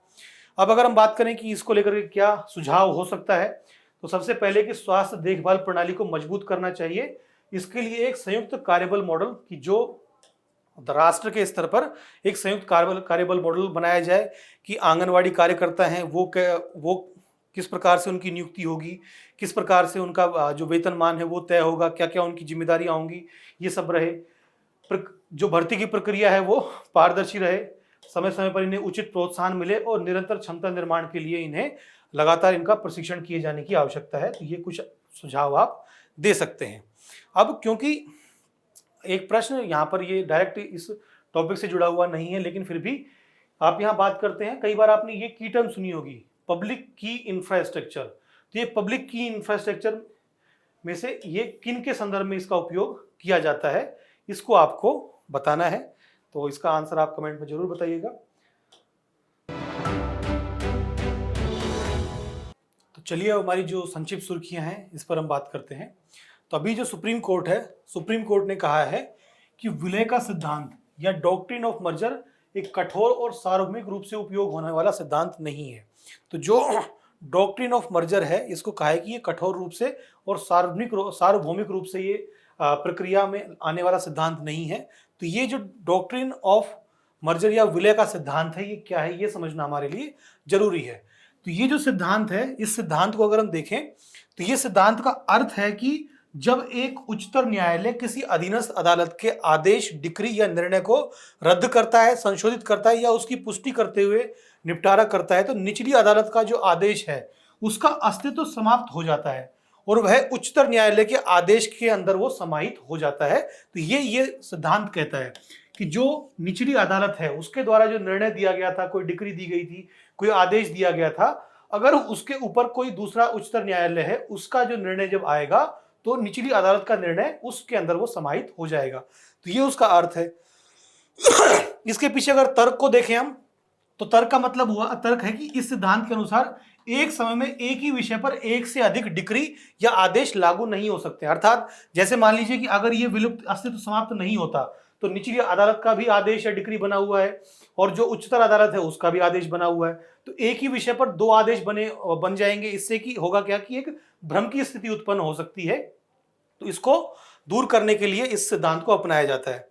अब अगर हम बात करें कि इसको लेकर के क्या सुझाव हो सकता है, तो सबसे पहले कि स्वास्थ्य देखभाल प्रणाली को मजबूत करना चाहिए। इसके लिए एक संयुक्त कार्यबल मॉडल की जो राष्ट्र के स्तर पर एक संयुक्त कार्यबल मॉडल बनाया जाए कि आंगनवाड़ी कार्यकर्ता हैं वो किस प्रकार से उनकी नियुक्ति होगी, किस प्रकार से उनका जो वेतनमान है वो तय होगा, क्या क्या उनकी जिम्मेदारियां होंगी, ये सब रहे। जो भर्ती की प्रक्रिया है वो पारदर्शी रहे, समय समय पर इन्हें उचित प्रोत्साहन मिले और निरंतर क्षमता निर्माण के लिए इन्हें लगातार इनका प्रशिक्षण किए जाने की आवश्यकता है। तो ये कुछ सुझाव आप दे सकते हैं। अब क्योंकि एक प्रश्न यहाँ पर ये डायरेक्ट इस टॉपिक से जुड़ा हुआ नहीं है, लेकिन फिर भी आप यहाँ बात करते हैं, कई बार आपने ये की टर्म सुनी होगी, पब्लिक की इंफ्रास्ट्रक्चर। तो ये पब्लिक की इंफ्रास्ट्रक्चर में से ये किन के संदर्भ में इसका उपयोग किया जाता है, इसको आपको बताना है। तो इसका आंसर आप कमेंट में जरूर बताइएगा। तो चलिए अब हमारी जो संक्षिप्त सुर्खियां हैं इस पर हम बात करते हैं। तो अभी जो सुप्रीम कोर्ट है, सुप्रीम कोर्ट ने कहा है कि विलय का सिद्धांत या डॉक्ट्रिन ऑफ मर्जर एक कठोर और सार्वभौमिक रूप से उपयोग होने वाला सिद्धांत नहीं है। तो जो डॉक्ट्रिन ऑफ मर्जर है इसको कहा है कि ये कठोर रूप से और सार्वभौमिक रूप से ये प्रक्रिया में आने वाला सिद्धांत नहीं है। तो ये जो डॉक्ट्रिन ऑफ मर्जर या विलय का सिद्धांत है ये क्या है, ये समझना हमारे लिए जरूरी है। तो ये जो सिद्धांत है, इस सिद्धांत को अगर हम देखें तो ये सिद्धांत का अर्थ है कि जब एक उच्चतर न्यायालय किसी अधीनस्थ अदालत के आदेश, डिक्री या निर्णय को रद्द करता है, संशोधित करता है या उसकी पुष्टि करते हुए निपटारा करता है, तो निचली अदालत का जो आदेश है उसका अस्तित्व समाप्त हो जाता है और वह उच्चतर न्यायालय के आदेश के अंदर वो समाहित हो जाता है। तो ये सिद्धांत कहता है कि जो निचली अदालत है उसके द्वारा जो निर्णय दिया गया था, कोई डिक्री दी गई थी, कोई आदेश दिया गया था, अगर उसके ऊपर कोई दूसरा उच्चतर न्यायालय है उसका जो निर्णय जब आएगा तो निचली अदालत का निर्णय उसके अंदर वो समाहित हो जाएगा। तो ये उसका अर्थ है। इसके पीछे अगर तर्क को देखें हम, तो तर्क का मतलब हुआ, तर्क है कि इस सिद्धांत के अनुसार एक समय में एक ही विषय पर एक से अधिक डिक्री या आदेश लागू नहीं हो सकते। अर्थात जैसे मान लीजिए कि अगर ये विलुप्त अस्तित्व समाप्त नहीं होता तो निचली अदालत का भी आदेश या डिक्री बना हुआ है और जो उच्चतर अदालत है उसका भी आदेश बना हुआ है, तो एक ही विषय पर दो आदेश बन जाएंगे। इससे कि होगा क्या कि एक भ्रम की स्थिति उत्पन्न हो सकती है। तो इसको दूर करने के लिए इस सिद्धांत को अपनाया जाता है।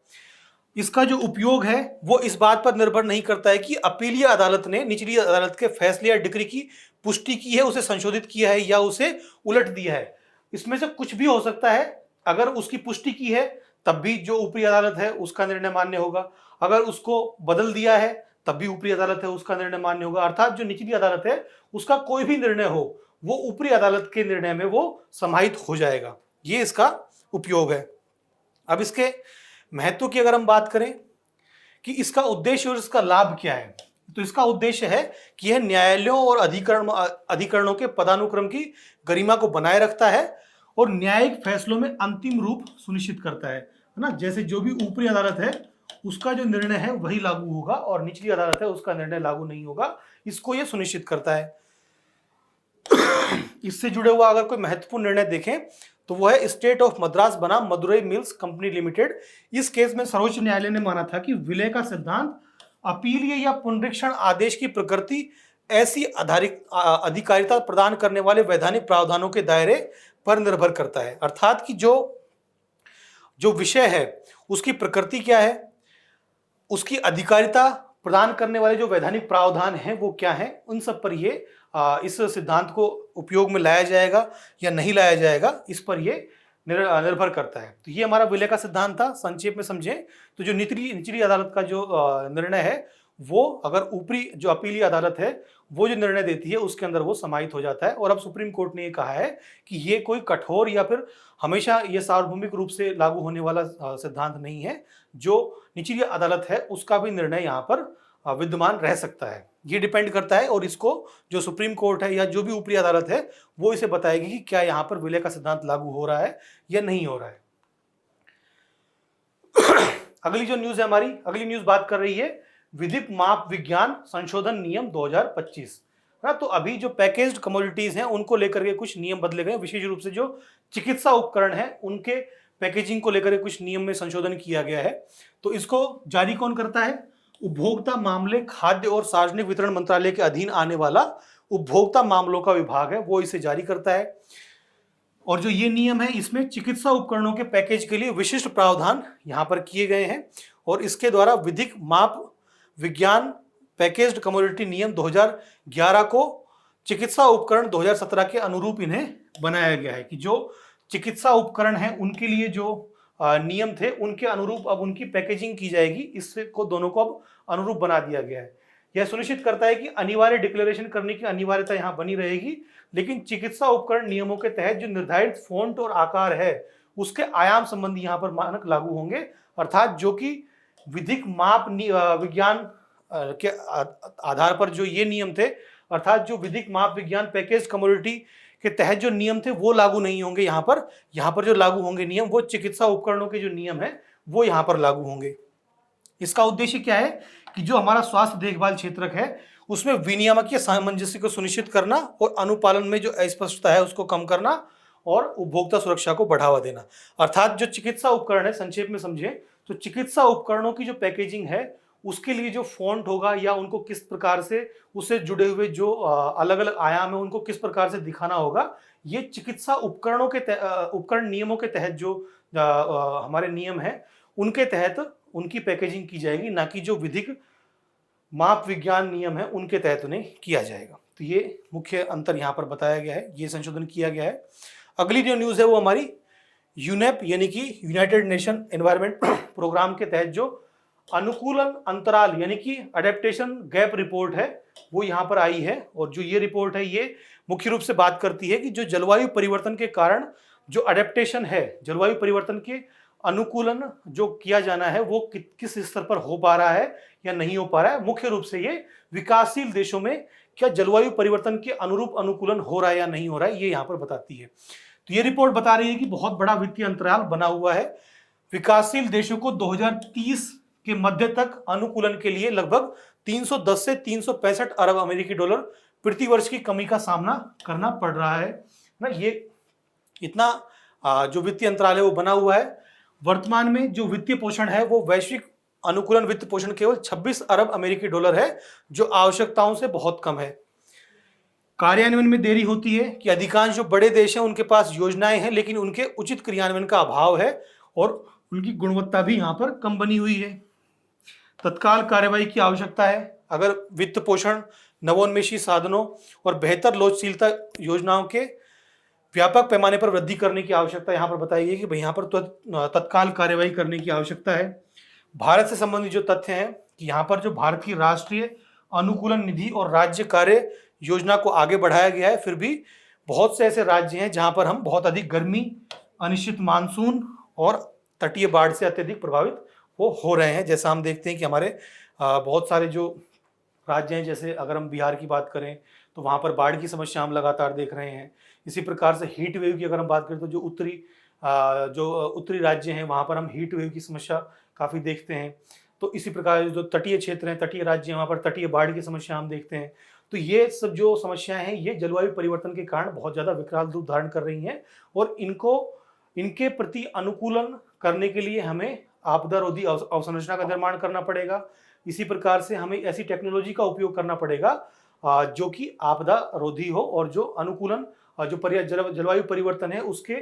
इसका जो उपयोग है वो इस बात पर निर्भर नहीं करता है कि अपीलीय अदालत ने निचली अदालत के फैसले या डिक्री की पुष्टि की है, उसे संशोधित किया है या उसे उलट दिया है। इसमें से कुछ भी हो सकता है। अगर उसकी पुष्टि की है तब भी जो ऊपरी अदालत है उसका निर्णय मान्य होगा, अगर उसको बदल दिया है तब भी ऊपरी अदालत है उसका निर्णय मान्य होगा। अर्थात जो निचली अदालत है उसका कोई भी निर्णय हो वो ऊपरी अदालत के निर्णय में वो समाहित हो जाएगा। ये इसका उपयोग है। अब इसके महत्व की अगर हम बात करें कि इसका उद्देश्य और इसका लाभ क्या है, तो इसका उद्देश्य है कि यह न्यायालयों और अधिकरणों के पदानुक्रम की गरिमा को बनाए रखता है और न्यायिक फैसलों में अंतिम रूप सुनिश्चित करता है ना। जैसे जो भी ऊपरी अदालत है उसका जो निर्णय है वही लागू होगा और निचली अदालत है उसका निर्णय लागू नहीं होगा, इसको यह सुनिश्चित करता है। इससे जुड़े हुआ अगर कोई महत्वपूर्ण निर्णय देखें तो वह है स्टेट ऑफ मद्रास बनाम मदुरई मिल्स कंपनी लिमिटेड। इस केस में सर्वोच्च न्यायालय ने माना था कि विलय का सिद्धांत अपीलीय या पुनरीक्षण आदेश की प्रकृति ऐसी अधिकारिता प्रदान करने वाले वैधानिक प्रावधानों के दायरे पर निर्भर करता है। अर्थात कि जो जो विषय है उसकी प्रकृति क्या है, उसकी अधिकारिता प्रदान करने वाले जो वैधानिक प्रावधान हैं वो क्या हैं, उन सब पर ये इस सिद्धांत को उपयोग में लाया जाएगा या नहीं लाया जाएगा, इस पर ये निर्भर करता है। तो ये हमारा विलय का सिद्धांत था। संक्षेप में समझें तो जो निचली अदालत का जो निर्णय है वो अगर ऊपरी जो अपीली अदालत है वो जो निर्णय देती है उसके अंदर वो समाहित हो जाता है। और अब सुप्रीम कोर्ट ने ये कहा है कि ये कोई कठोर या फिर हमेशा ये सार्वभौमिक रूप से लागू होने वाला सिद्धांत नहीं है। जो निचली अदालत है उसका भी निर्णय यहाँ पर विद्यमान रह सकता है। ये डिपेंड करता है और इसको जो सुप्रीम कोर्ट है या जो भी ऊपरी अदालत है वो इसे बताएगी कि क्या यहाँ पर विलय का सिद्धांत लागू हो रहा है या नहीं हो रहा है। अगली जो न्यूज है हमारी, अगली न्यूज बात कर रही है विधिक माप विज्ञान संशोधन नियम 2025। ना तो अभी जो पैकेज्ड कमोडिटीज हैं उनको लेकर के कुछ नियम बदले गए, विशेष रूप से जो चिकित्सा उपकरण है उनके पैकेजिंग को लेकर के कुछ नियम में संशोधन किया गया है। तो इसको जारी कौन करता है? उपभोक्ता मामले खाद्य और सार्वजनिक वितरण मंत्रालय के अधीन आने वाला उपभोक्ता मामलों का विभाग है वो इसे जारी करता है। और जो ये नियम है इसमें चिकित्सा उपकरणों के पैकेज के लिए विशिष्ट प्रावधान यहाँ पर किए गए हैं और इसके द्वारा विधिक माप विज्ञान पैकेज्ड कमोडिटी नियम 2011 को चिकित्सा उपकरण 2017 के अनुरूप इन्हें बनाया गया है। कि जो चिकित्सा उपकरण हैं उनके लिए जो नियम थे उनके अनुरूप अब उनकी पैकेजिंग की जाएगी। इसको दोनों को अब अनुरूप बना दिया गया है। यह सुनिश्चित करता है कि अनिवार्य डिक्लेरेशन करने की अनिवार्यता यहाँ बनी रहेगी, लेकिन चिकित्सा उपकरण नियमों के तहत जो निर्धारित फॉन्ट और आकार है उसके आयाम संबंधी यहाँ पर मानक लागू होंगे। अर्थात जो कि विधिक माप विज्ञान के आधार पर जो ये नियम थे, अर्थात जो विधिक माप विज्ञान पैकेज कमोडिटी के तहत जो नियम थे वो लागू नहीं होंगे। यहाँ पर जो लागू होंगे नियम वो चिकित्सा उपकरणों के जो नियम है वो यहाँ पर लागू होंगे। इसका उद्देश्य क्या है कि जो हमारा स्वास्थ्य देखभाल क्षेत्र है उसमें विनियामकीय सामंजस्य को सुनिश्चित करना और अनुपालन में जो अस्पष्टता है उसको कम करना और उपभोक्ता सुरक्षा को बढ़ावा देना। अर्थात जो चिकित्सा उपकरण है, संक्षेप में समझें तो चिकित्सा उपकरणों की जो पैकेजिंग है उसके लिए जो फॉन्ट होगा या उनको किस प्रकार से उससे जुड़े हुए जो अलग अलग आयाम है उनको किस प्रकार से दिखाना होगा, ये चिकित्सा उपकरणों के उपकरण नियमों के तहत जो हमारे नियम है उनके तहत उनकी पैकेजिंग की जाएगी, ना कि जो विधिक माप विज्ञान नियम है उनके तहत उन्हें किया जाएगा। तो ये मुख्य अंतर यहाँ पर बताया गया है, ये संशोधन किया गया है। अगली जो न्यूज़ है वो हमारी यूनेप यानी कि यूनाइटेड नेशन एनवायरनमेंट प्रोग्राम के तहत जो अनुकूलन अंतराल यानी कि अडेप्टेशन गैप रिपोर्ट है वो यहाँ पर आई है। और जो ये रिपोर्ट है ये मुख्य रूप से बात करती है कि जो जलवायु परिवर्तन के कारण जो अडेप्टेशन है, जलवायु परिवर्तन के अनुकूलन जो किया जाना है वो किस स्तर पर हो पा रहा है या नहीं हो पा रहा है। मुख्य रूप से ये विकासशील देशों में क्या जलवायु परिवर्तन के अनुरूप अनुकूलन हो रहा है या नहीं हो रहा है, ये यहाँ पर बताती है। तो ये रिपोर्ट बता रही है कि बहुत बड़ा वित्तीय अंतराल बना हुआ है। विकासशील देशों को 2030 के मध्य तक अनुकूलन के लिए लगभग 310 से 365 अरब अमेरिकी डॉलर प्रति वर्ष की कमी का सामना करना पड़ रहा है ना। ये इतना जो वित्तीय अंतराल है वो बना हुआ है। वर्तमान में जो वित्तीय पोषण है वो वैश्विक अनुकूलन वित्त पोषण केवल 26 अरब अमेरिकी डॉलर है, जो आवश्यकताओं से बहुत कम है। कार्यान्वयन में देरी होती है कि अधिकांश जो बड़े देश हैं उनके पास योजनाएं हैं लेकिन उनके उचित क्रियान्वयन का अभाव है और उनकी गुणवत्ता भी यहाँ पर कम बनी हुई है। तत्काल कार्रवाई की आवश्यकता है। अगर वित्त पोषण, नवोन्मेषी साधनों और बेहतर लोचशीलता योजनाओं के व्यापक पैमाने पर वृद्धि करने की आवश्यकता यहाँ पर बताई गई कि भाई यहाँ पर तत्काल कार्रवाई करने की आवश्यकता है। भारत से संबंधित जो तथ्य हैं कि यहाँ पर जो भारत की राष्ट्रीय अनुकूलन निधि और राज्य कार्य योजना को आगे बढ़ाया गया है, फिर भी बहुत से ऐसे राज्य हैं जहाँ पर हम बहुत अधिक गर्मी, अनिश्चित मानसून और तटीय बाढ़ से अत्यधिक प्रभावित वो हो रहे हैं। जैसा हम देखते हैं कि हमारे बहुत सारे जो राज्य हैं, जैसे अगर हम बिहार की बात करें तो वहाँ पर बाढ़ की समस्या हम लगातार देख रहे हैं। इसी प्रकार से हीट वेव की अगर हम बात करें तो जो उत्तरी राज्य हैं वहाँ पर हम हीट वेव की समस्या काफ़ी देखते हैं। तो इसी प्रकार जो तटीय क्षेत्र हैं, तटीय राज्य हैं, वहाँ पर तटीय बाढ़ की समस्या हम देखते हैं। तो ये सब जो समस्याएं हैं ये जलवायु परिवर्तन के कारण बहुत ज़्यादा विकराल रूप धारण कर रही हैं और इनके प्रति अनुकूलन करने के लिए हमें आपदा रोधी अवसंरचना का निर्माण करना पड़ेगा। इसी प्रकार से हमें ऐसी टेक्नोलॉजी का उपयोग करना पड़ेगा जो कि आपदा रोधी हो और जो अनुकूलन जो जलवायु परिवर्तन है उसके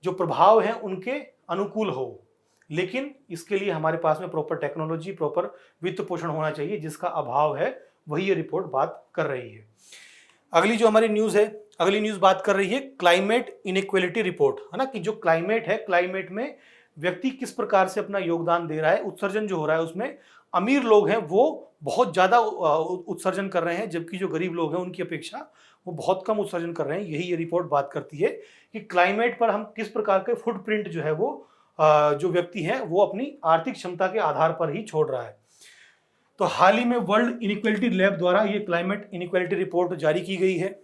जो प्रभाव हैं उनके अनुकूल हो। लेकिन इसके लिए हमारे पास में प्रॉपर टेक्नोलॉजी, प्रॉपर वित्त पोषण होना चाहिए, जिसका अभाव है, वही ये रिपोर्ट बात कर रही है। अगली जो हमारी न्यूज़ है, अगली न्यूज़ बात कर रही है क्लाइमेट इनइक्वालिटी रिपोर्ट, है ना, कि जो क्लाइमेट है, क्लाइमेट में व्यक्ति किस प्रकार से अपना योगदान दे रहा है। उत्सर्जन जो हो रहा है उसमें अमीर लोग हैं वो बहुत ज़्यादा उत्सर्जन कर रहे हैं, जबकि जो गरीब लोग हैं उनकी अपेक्षा वो बहुत कम उत्सर्जन कर रहे हैं। यही ये रिपोर्ट बात करती है कि क्लाइमेट पर हम किस प्रकार के फुटप्रिंट जो है वो जो व्यक्ति है वो अपनी आर्थिक क्षमता के आधार पर ही छोड़ रहा है। तो हाल ही में वर्ल्ड इनइक्वालिटी लैब द्वारा ये क्लाइमेट इनइक्वालिटी रिपोर्ट जारी की गई है।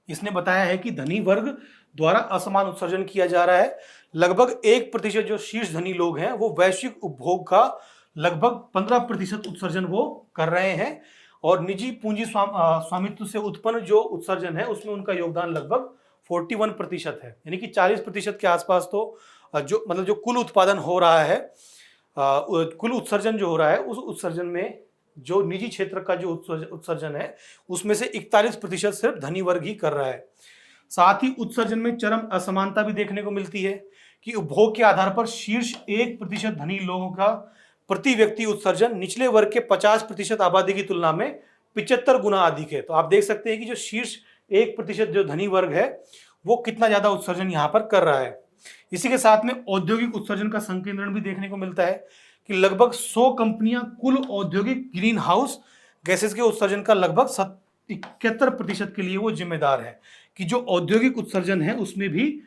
इसने बताया है कि धनी वर्ग द्वारा असमान उत्सर्जन किया जा रहा है। लगभग 1% जो शीर्ष धनी लोग हैं वो वैश्विक उपभोग का लगभग 15% उत्सर्जन वो कर रहे हैं, और निजी पूंजी स्वामित्व से उत्पन्न जो उत्सर्जन है उसमें उनका योगदान लगभग 41% है, यानी कि 40% के आसपास। तो जो मतलब जो कुल उत्पादन हो रहा है, कुल उत्सर्जन जो हो रहा है, उस उत्सर्जन में जो निजी क्षेत्र का जो उत्सर्जन है उसमें से 41% सिर्फ धनी वर्ग ही कर रहा है। साथ ही उत्सर्जन में चरम असमानता भी देखने को मिलती है कि उपभोग के आधार पर शीर्ष 1% धनी लोगों का प्रति व्यक्ति उत्सर्जन निचले वर्ग के 50% आबादी की तुलना में 75 गुना अधिक है। तो आप देख सकते हैं कि जो शीर्ष 1% जो धनी वर्ग है वो कितना ज्यादा उत्सर्जन यहाँ पर कर रहा है। इसी के साथ में औद्योगिक उत्सर्जन का संकेंद्रण भी देखने को मिलता है कि लगभग 100 कंपनियां कुल औद्योगिक ग्रीन हाउस गैसेस के उत्सर्जन का लगभग 71% के लिए वो जिम्मेदार है। कि जो औद्योगिक उत्सर्जन है उसमें भी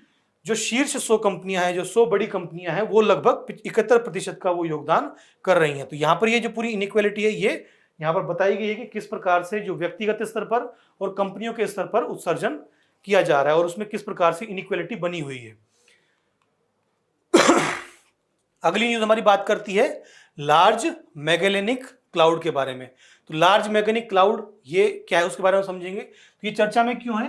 जो शीर्ष 100 कंपनियां हैं, जो 100 बड़ी कंपनियां हैं, वो लगभग 71% का वो योगदान कर रही हैं। तो यहाँ पर ये जो पूरी इनइक्वालिटी है ये यहाँ पर बताई गई है कि किस प्रकार से जो व्यक्तिगत स्तर पर और कंपनियों के स्तर पर उत्सर्जन किया जा रहा है और उसमें किस प्रकार से इनइक्वालिटी बनी हुई है। अगली न्यूज हमारी बात करती है लार्ज मैगेलेनिक क्लाउड के बारे में। तो लार्ज मैगेलेनिक क्लाउड ये क्या है उसके बारे में समझेंगे। तो ये चर्चा में क्यों है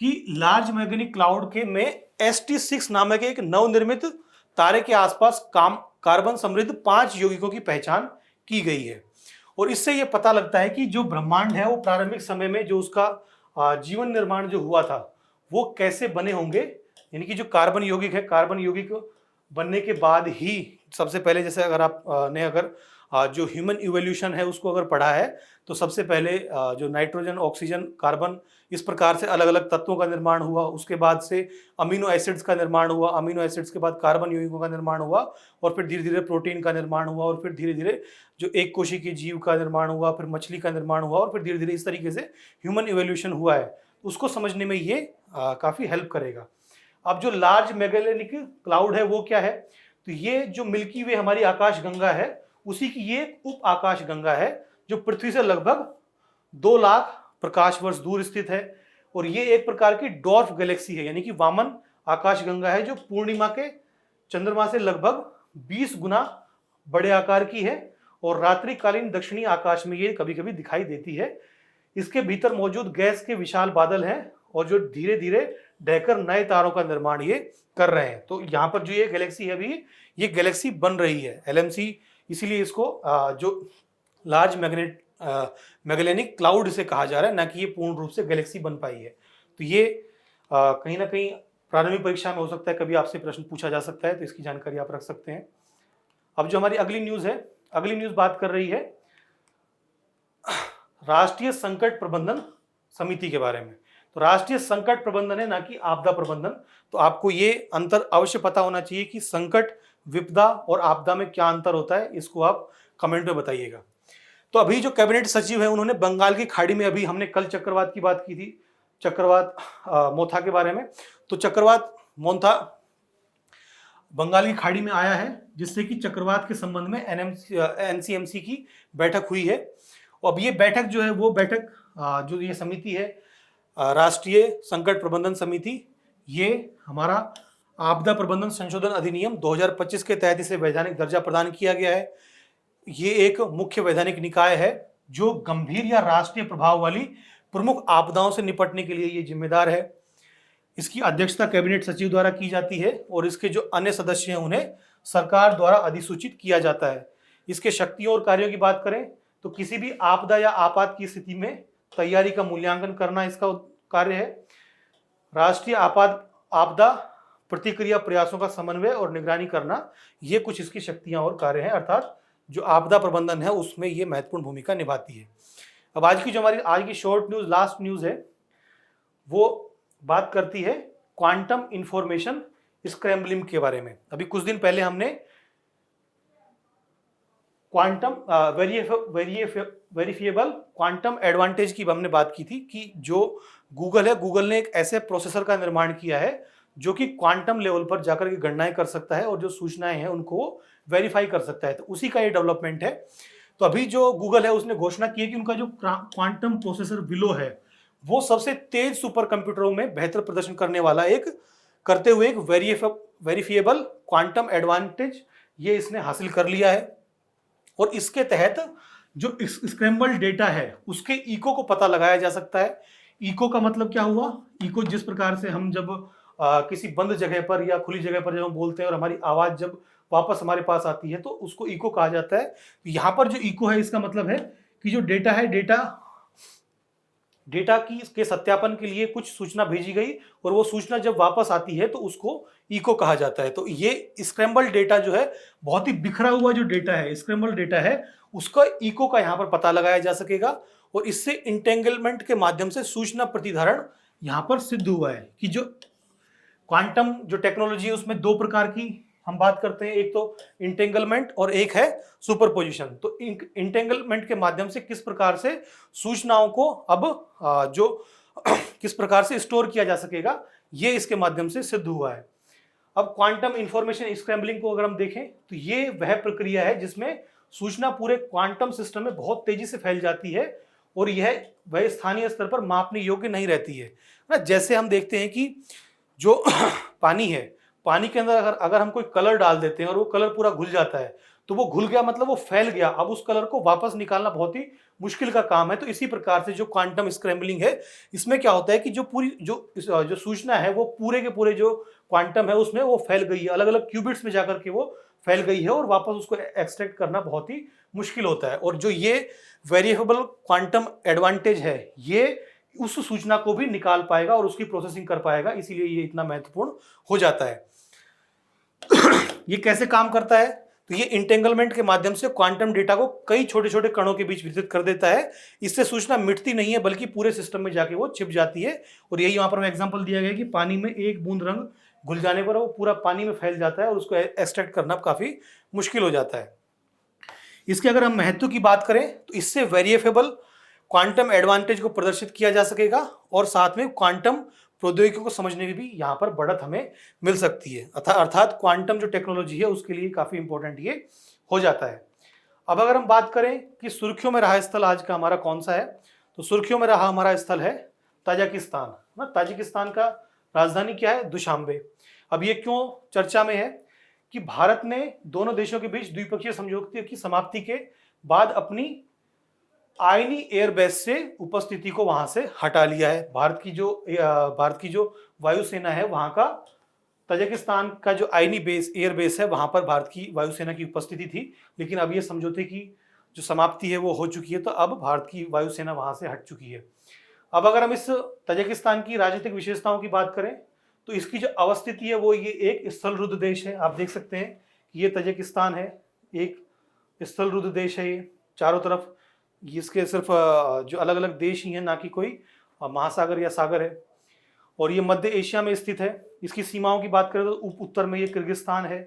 कि लार्ज मैगेलेनिक क्लाउड के में ST6 नामक एक नवनिर्मित तारे के आसपास कार्बन समृद्ध 5 यौगिकों की पहचान की गई है। और इससे यह पता लगता है कि जो ब्रह्मांड है वो प्रारंभिक समय में जो उसका जीवन निर्माण जो हुआ था वो कैसे बने होंगे। यानी कि जो कार्बन यौगिक है, कार्बन यौगिक बनने के बाद ही सबसे पहले, जैसे अगर आप ने अगर जो ह्यूमन इवोल्यूशन है उसको अगर पढ़ा है तो सबसे पहले जो नाइट्रोजन, ऑक्सीजन, कार्बन, इस प्रकार से अलग अलग तत्वों का निर्माण हुआ। उसके बाद से अमीनो एसिड्स का निर्माण हुआ, अमीनो एसिड्स के बाद कार्बन यौगिकों का निर्माण हुआ, और फिर धीरे धीरे प्रोटीन का निर्माण हुआ, और फिर धीरे धीरे जो एक कोशिकीय जीव का निर्माण हुआ, फिर मछली का निर्माण हुआ, और फिर धीरे धीरे इस तरीके से ह्यूमन इवोल्यूशन हुआ है। उसको समझने में ये काफ़ी हेल्प करेगा। अब जो लार्ज मैगेलेनिक क्लाउड है वो क्या है, तो ये जो मिल्की वे हमारी आकाश गंगा है उसी की ये उप आकाश गंगा है जो पृथ्वी से लगभग 2 लाख प्रकाश वर्ष दूर स्थित है। और ये एक प्रकार की डॉर्फ गैलेक्सी है, यानी कि वामन आकाश गंगा है जो पूर्णिमा के चंद्रमा से लगभग 20 गुना बड़े आकार की है, और रात्रिकालीन दक्षिणी आकाश में ये कभी कभी दिखाई देती है। इसके भीतर मौजूद गैस के विशाल बादल हैं और जो धीरे धीरे ढहकर नए तारों का निर्माण ये कर रहे हैं। तो यहाँ पर जो ये गैलेक्सी है अभी ये गैलेक्सी बन रही है, LMC, इसीलिए इसको जो लार्ज मैगेलेनिक क्लाउड से कहा जा रहा है, ना कि ये पूर्ण रूप से गैलेक्सी बन पाई है। तो ये कहीं ना कहीं प्रारंभिक परीक्षा में हो सकता है कभी आपसे प्रश्न पूछा जा सकता है, तो इसकी जानकारी आप रख सकते हैं। अब जो हमारी अगली न्यूज़ है, अगली न्यूज़ बात कर रही है राष्ट्रीय संकट प्रबंधन समिति के बारे में। तो राष्ट्रीय संकट प्रबंधन है, ना कि आपदा प्रबंधन। तो आपको ये अंतर अवश्य पता होना चाहिए कि संकट, विपदा और आपदा में क्या अंतर होता है, इसको आप कमेंट में बताइएगा। तो अभी जो कैबिनेट सचिव है उन्होंने बंगाल की खाड़ी में, अभी हमने कल चक्रवात की बात की थी, चक्रवात मोथा के बारे में। तो चक्रवात मोथा बंगाल की खाड़ी में आया है, जिससे कि चक्रवात के संबंध में NCMC की बैठक हुई है। अब ये बैठक जो है वो बैठक जो ये समिति है राष्ट्रीय संकट प्रबंधन समिति, ये हमारा आपदा प्रबंधन संशोधन अधिनियम 2025 के तहत इसे वैधानिक दर्जा प्रदान किया गया है। ये एक मुख्य वैधानिक निकाय है जो गंभीर या राष्ट्रीय प्रभाव वाली प्रमुख आपदाओं से निपटने के लिए ये जिम्मेदार है। इसकी अध्यक्षता कैबिनेट सचिव द्वारा की जाती है और इसके जो अन्य सदस्य हैं उन्हें सरकार द्वारा अधिसूचित किया जाता है। इसके शक्तियों और कार्यों की बात करें तो किसी भी आपदा या आपात की स्थिति में तैयारी का मूल्यांकन करना इसका कार्य है। राष्ट्रीय आपदा प्रतिक्रिया प्रयासों का समन्वय और निगरानी करना, ये कुछ इसकी शक्तियां और कार्य हैं, अर्थात जो आपदा प्रबंधन है उसमें ये महत्वपूर्ण भूमिका निभाती है। अब आज की जो हमारी आज की शॉर्ट न्यूज, लास्ट न्यूज है, वो बात करती है क्वांटम इंफॉर्मेशन स्क्रैम्बलिंग के बारे में। अभी कुछ दिन पहले हमने क्वांटम वेरिफिएबल क्वांटम एडवांटेज की हमने बात की थी कि जो गूगल है, गूगल ने एक ऐसे प्रोसेसर का निर्माण किया है जो कि क्वांटम लेवल पर जाकर के गणनाएं कर सकता है और जो सूचनाएं हैं उनको वेरीफाई कर सकता है। तो उसी का ये डेवलपमेंट है। तो अभी जो गूगल है उसने घोषणा की है कि उनका जो क्वांटम प्रोसेसर विलो है वो सबसे तेज सुपर कंप्यूटरों में बेहतर प्रदर्शन करने वाला एक करते हुए एक वेरीफिएबल क्वांटम एडवांटेज ये इसने हासिल कर लिया है। और इसके तहत जो स्क्रैम्बल डेटा है उसके इको को पता लगाया जा सकता है। इको का मतलब क्या हुआ? इको जिस प्रकार से हम जब किसी बंद जगह पर या खुली जगह पर जब हम बोलते हैं और हमारी आवाज जब वापस हमारे पास आती है तो उसको इको कहा जाता है। तो यहाँ पर जो इको है इसका मतलब है कि जो डेटा है, डेटा की के सत्यापन के लिए कुछ सूचना भेजी गई और वो सूचना जब वापस आती है तो उसको इको कहा जाता है। तो ये स्क्रैम्बल डेटा जो है, बहुत ही बिखरा हुआ जो डेटा है, स्क्रैम्बल डेटा है, उसका इको का यहाँ पर पता लगाया जा सकेगा। और इससे इंटेंगलमेंट के माध्यम से सूचना प्रतिधारण यहाँ पर सिद्ध हुआ है कि जो क्वांटम जो टेक्नोलॉजी है उसमें दो प्रकार की हम बात करते हैं, एक तो इंटेंगलमेंट और एक है सुपरपोजिशन। तो इंटेंगलमेंट के माध्यम से किस प्रकार से सूचनाओं को अब जो किस प्रकार से स्टोर किया जा सकेगा, ये इसके माध्यम से सिद्ध हुआ है। अब क्वांटम इंफॉर्मेशन स्क्रैम्बलिंग को अगर हम देखें तो ये वह प्रक्रिया है जिसमें सूचना पूरे क्वांटम सिस्टम में बहुत तेजी से फैल जाती है और यह वह स्थानीय स्तर पर मापने योग्य नहीं रहती है ना। जैसे हम देखते हैं कि जो पानी है, पानी के अंदर अगर हम कोई कलर डाल देते हैं और वो कलर पूरा घुल जाता है तो वो घुल गया मतलब वो फैल गया। अब उस कलर को वापस निकालना बहुत ही मुश्किल का काम है। तो इसी प्रकार से जो क्वांटम स्क्रैम्बलिंग है इसमें क्या होता है कि जो पूरी जो सूचना है वो पूरे के पूरे जो क्वांटम है उसमें वो फैल गई है, अलग अलग क्यूबिट्स में जाकर के वो फैल गई है और वापस उसको एक्सट्रैक्ट करना बहुत ही मुश्किल होता है। और जो ये वेरिएबल क्वांटम एडवांटेज है ये उस सूचना को भी निकाल पाएगा और उसकी प्रोसेसिंग कर पाएगा, इसीलिए ये इतना महत्वपूर्ण हो जाता है। ये कैसे काम करता है? तो ये इंटेंगलमेंट के माध्यम से क्वांटम डेटा को कई छोटे छोटे कणों के बीच वितरित कर देता है। इससे सूचना मिटती नहीं है बल्कि पूरे सिस्टम में जाके वो छिप जाती है। और यही यहाँ पर एग्जांपल दिया गया कि पानी में एक बूंद रंग घुल जाने पर वो पूरा पानी में फैल जाता है और उसको एक्सट्रैक्ट करना काफी मुश्किल हो जाता है। इसके अगर हम महत्व की बात करें तो इससे वेरिएबल क्वांटम एडवांटेज को प्रदर्शित किया जा सकेगा और साथ में क्वांटम प्रौद्योगिकियों को समझने में भी यहाँ पर बढ़त हमें मिल सकती है। अर्थात क्वांटम जो टेक्नोलॉजी है उसके लिए काफी इंपॉर्टेंट ये हो जाता है। अब अगर हम बात करें कि सुर्खियों में रहा स्थल आज का हमारा कौन सा है, तो सुर्खियों में रहा हमारा स्थल है ताजिकिस्तान। ना, ताजिकिस्तान का राजधानी क्या है? दुशांबे। अब ये क्यों चर्चा में है कि भारत ने दोनों देशों के बीच द्विपक्षीय समझौते की समाप्ति के बाद अपनी आईनी एयरबेस से उपस्थिति को वहां से हटा लिया है। भारत की जो वायुसेना है वहां का ताजिकिस्तान का जो आईनी एयरबेस है वहां पर भारत की वायुसेना की उपस्थिति थी, लेकिन अब ये समझौते की जो समाप्ति है वो हो चुकी है, तो अब भारत की वायुसेना वहां से हट चुकी है। अब अगर हम इस ताजिकिस्तान की राजनीतिक विशेषताओं की बात करें तो इसकी जो अवस्थिति है वो ये एक स्थलरुद्ध देश है। आप देख सकते हैं कि ये ताजिकिस्तान है, एक स्थलरुद्ध देश है। ये चारों तरफ इसके सिर्फ जो अलग अलग देश ही हैं, ना कि कोई महासागर या सागर है। और ये मध्य एशिया में स्थित है। इसकी सीमाओं की बात करें तो उत्तर में ये किर्गिस्तान है,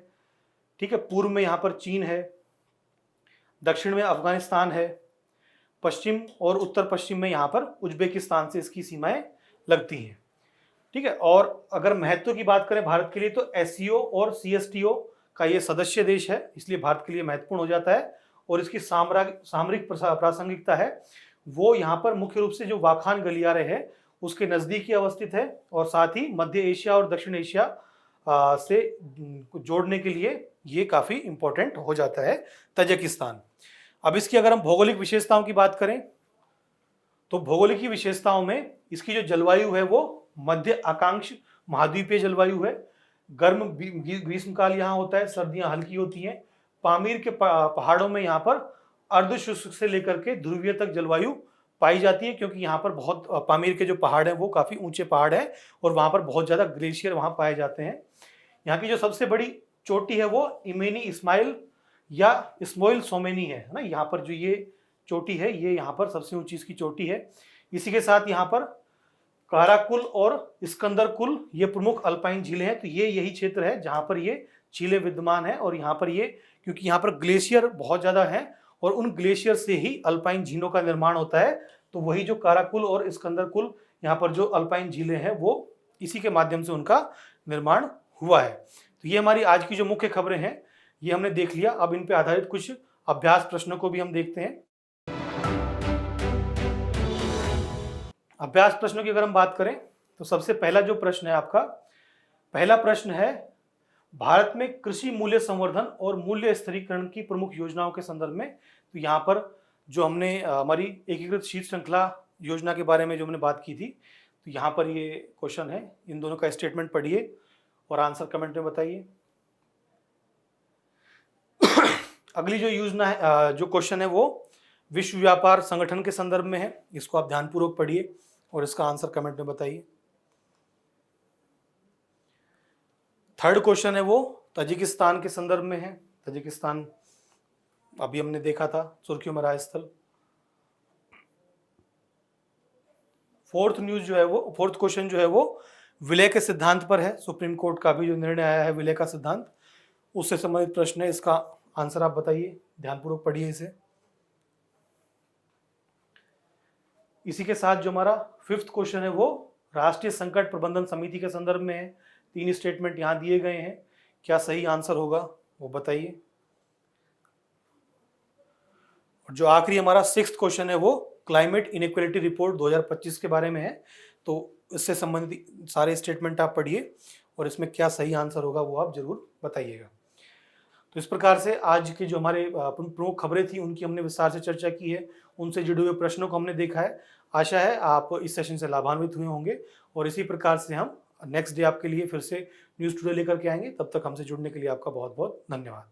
ठीक है, पूर्व में यहाँ पर चीन है, दक्षिण में अफगानिस्तान है, पश्चिम और उत्तर पश्चिम में यहाँ पर उज्बेकिस्तान से इसकी सीमाएं लगती हैं, ठीक है। और अगर महत्व की बात करें भारत के लिए तो एससीओ और सीएसटीओ का ये सदस्य देश है, इसलिए भारत के लिए महत्वपूर्ण हो जाता है। और इसकी सामरिक प्रासंगिकता है वो यहाँ पर मुख्य रूप से जो वाखान गलियारे है उसके नजदीक ही अवस्थित है और साथ ही मध्य एशिया और दक्षिण एशिया से जोड़ने के लिए ये काफी इंपॉर्टेंट हो जाता है ताजिकिस्तान। अब इसकी अगर हम भौगोलिक विशेषताओं की बात करें तो भौगोलिक विशेषताओं में इसकी जो जलवायु है वो मध्य अक्षांश महाद्वीपीय जलवायु है। गर्म ग्रीष्मकाल यहाँ होता है, सर्दियां हल्की होती हैं। पामीर के पहाड़ों में यहाँ पर अर्धशुष्क से लेकर के ध्रुवीय तक जलवायु पाई जाती है क्योंकि यहाँ पर बहुत पामीर के जो पहाड़ हैं वो काफ़ी ऊंचे पहाड़ हैं और वहाँ पर बहुत ज़्यादा ग्लेशियर वहाँ पाए जाते हैं। यहाँ की जो सबसे बड़ी चोटी है वो इमेनी इस्माइल या इस्माइल सोमेनी है ना। यहाँ पर जो ये चोटी है ये यहाँ पर सबसे ऊंची इसकी चोटी है। इसी के साथ यहाँ पर काराकुल और इस्कंदर कुल ये प्रमुख अल्पाइन झीलें हैं। तो ये यही क्षेत्र है जहाँ पर ये झीलें विद्यमान है और यहाँ पर ये क्योंकि यहाँ पर ग्लेशियर बहुत ज़्यादा है और उन ग्लेशियर से ही अल्पाइन झीलों का निर्माण होता है। तो वही जो काराकुल और इस्कंदर कुल यहाँ पर जो अल्पाइन झीलें हैं वो इसी के माध्यम से उनका निर्माण हुआ है। तो ये हमारी आज की जो मुख्य खबरें हैं ये हमने देख लिया। अब इन पे आधारित कुछ अभ्यास प्रश्नों को भी हम देखते हैं। अभ्यास प्रश्नों की अगर हम बात करें तो सबसे पहला जो प्रश्न है आपका, पहला प्रश्न है भारत में कृषि मूल्य संवर्धन और मूल्य स्थिरीकरण की प्रमुख योजनाओं के संदर्भ में। तो यहाँ पर जो हमने हमारी एकीकृत शीत श्रृंखला योजना के बारे में जो हमने बात की थी, तो यहाँ पर ये क्वेश्चन है। इन दोनों का स्टेटमेंट पढ़िए और आंसर कमेंट में बताइए। अगली जो योजना है, जो क्वेश्चन है वो विश्व व्यापार संगठन के संदर्भ में है। इसको आप ध्यानपूर्वक पढ़िए और इसका आंसर कमेंट में बताइए। थर्ड क्वेश्चन है वो तजिकिस्तान के संदर्भ में है। तजिकिस्तान अभी हमने देखा था, सुर्खियों में रहा स्थल। फोर्थ क्वेश्चन जो है वो विलय के सिद्धांत पर है। सुप्रीम कोर्ट का भी जो निर्णय आया है विलय का सिद्धांत, उससे संबंधित प्रश्न है। इसका आंसर आप बताइए, ध्यानपूर्वक पढ़िए इसे। इसी के साथ जो हमारा फिफ्थ क्वेश्चन है वो राष्ट्रीय संकट प्रबंधन समिति के संदर्भ में है। 3 स्टेटमेंट यहाँ दिए गए हैं, क्या सही आंसर होगा वो बताइए। और जो आखिरी हमारा सिक्स्थ क्वेश्चन है वो क्लाइमेट इनइक्वालिटी रिपोर्ट 2025 के बारे में है। तो इससे संबंधित सारे स्टेटमेंट आप पढ़िए और इसमें क्या सही आंसर होगा वो आप जरूर बताइएगा। तो इस प्रकार से आज की जो हमारे प्रमुख खबरें थी उनकी हमने विस्तार से चर्चा की है, उनसे जुड़े हुए प्रश्नों को हमने देखा है। आशा है आप इस सेशन से लाभान्वित हुए होंगे और इसी प्रकार से हम नेक्स्ट डे आपके लिए फिर से न्यूज़ टुडे लेकर के आएंगे। तब तक हमसे जुड़ने के लिए आपका बहुत बहुत धन्यवाद।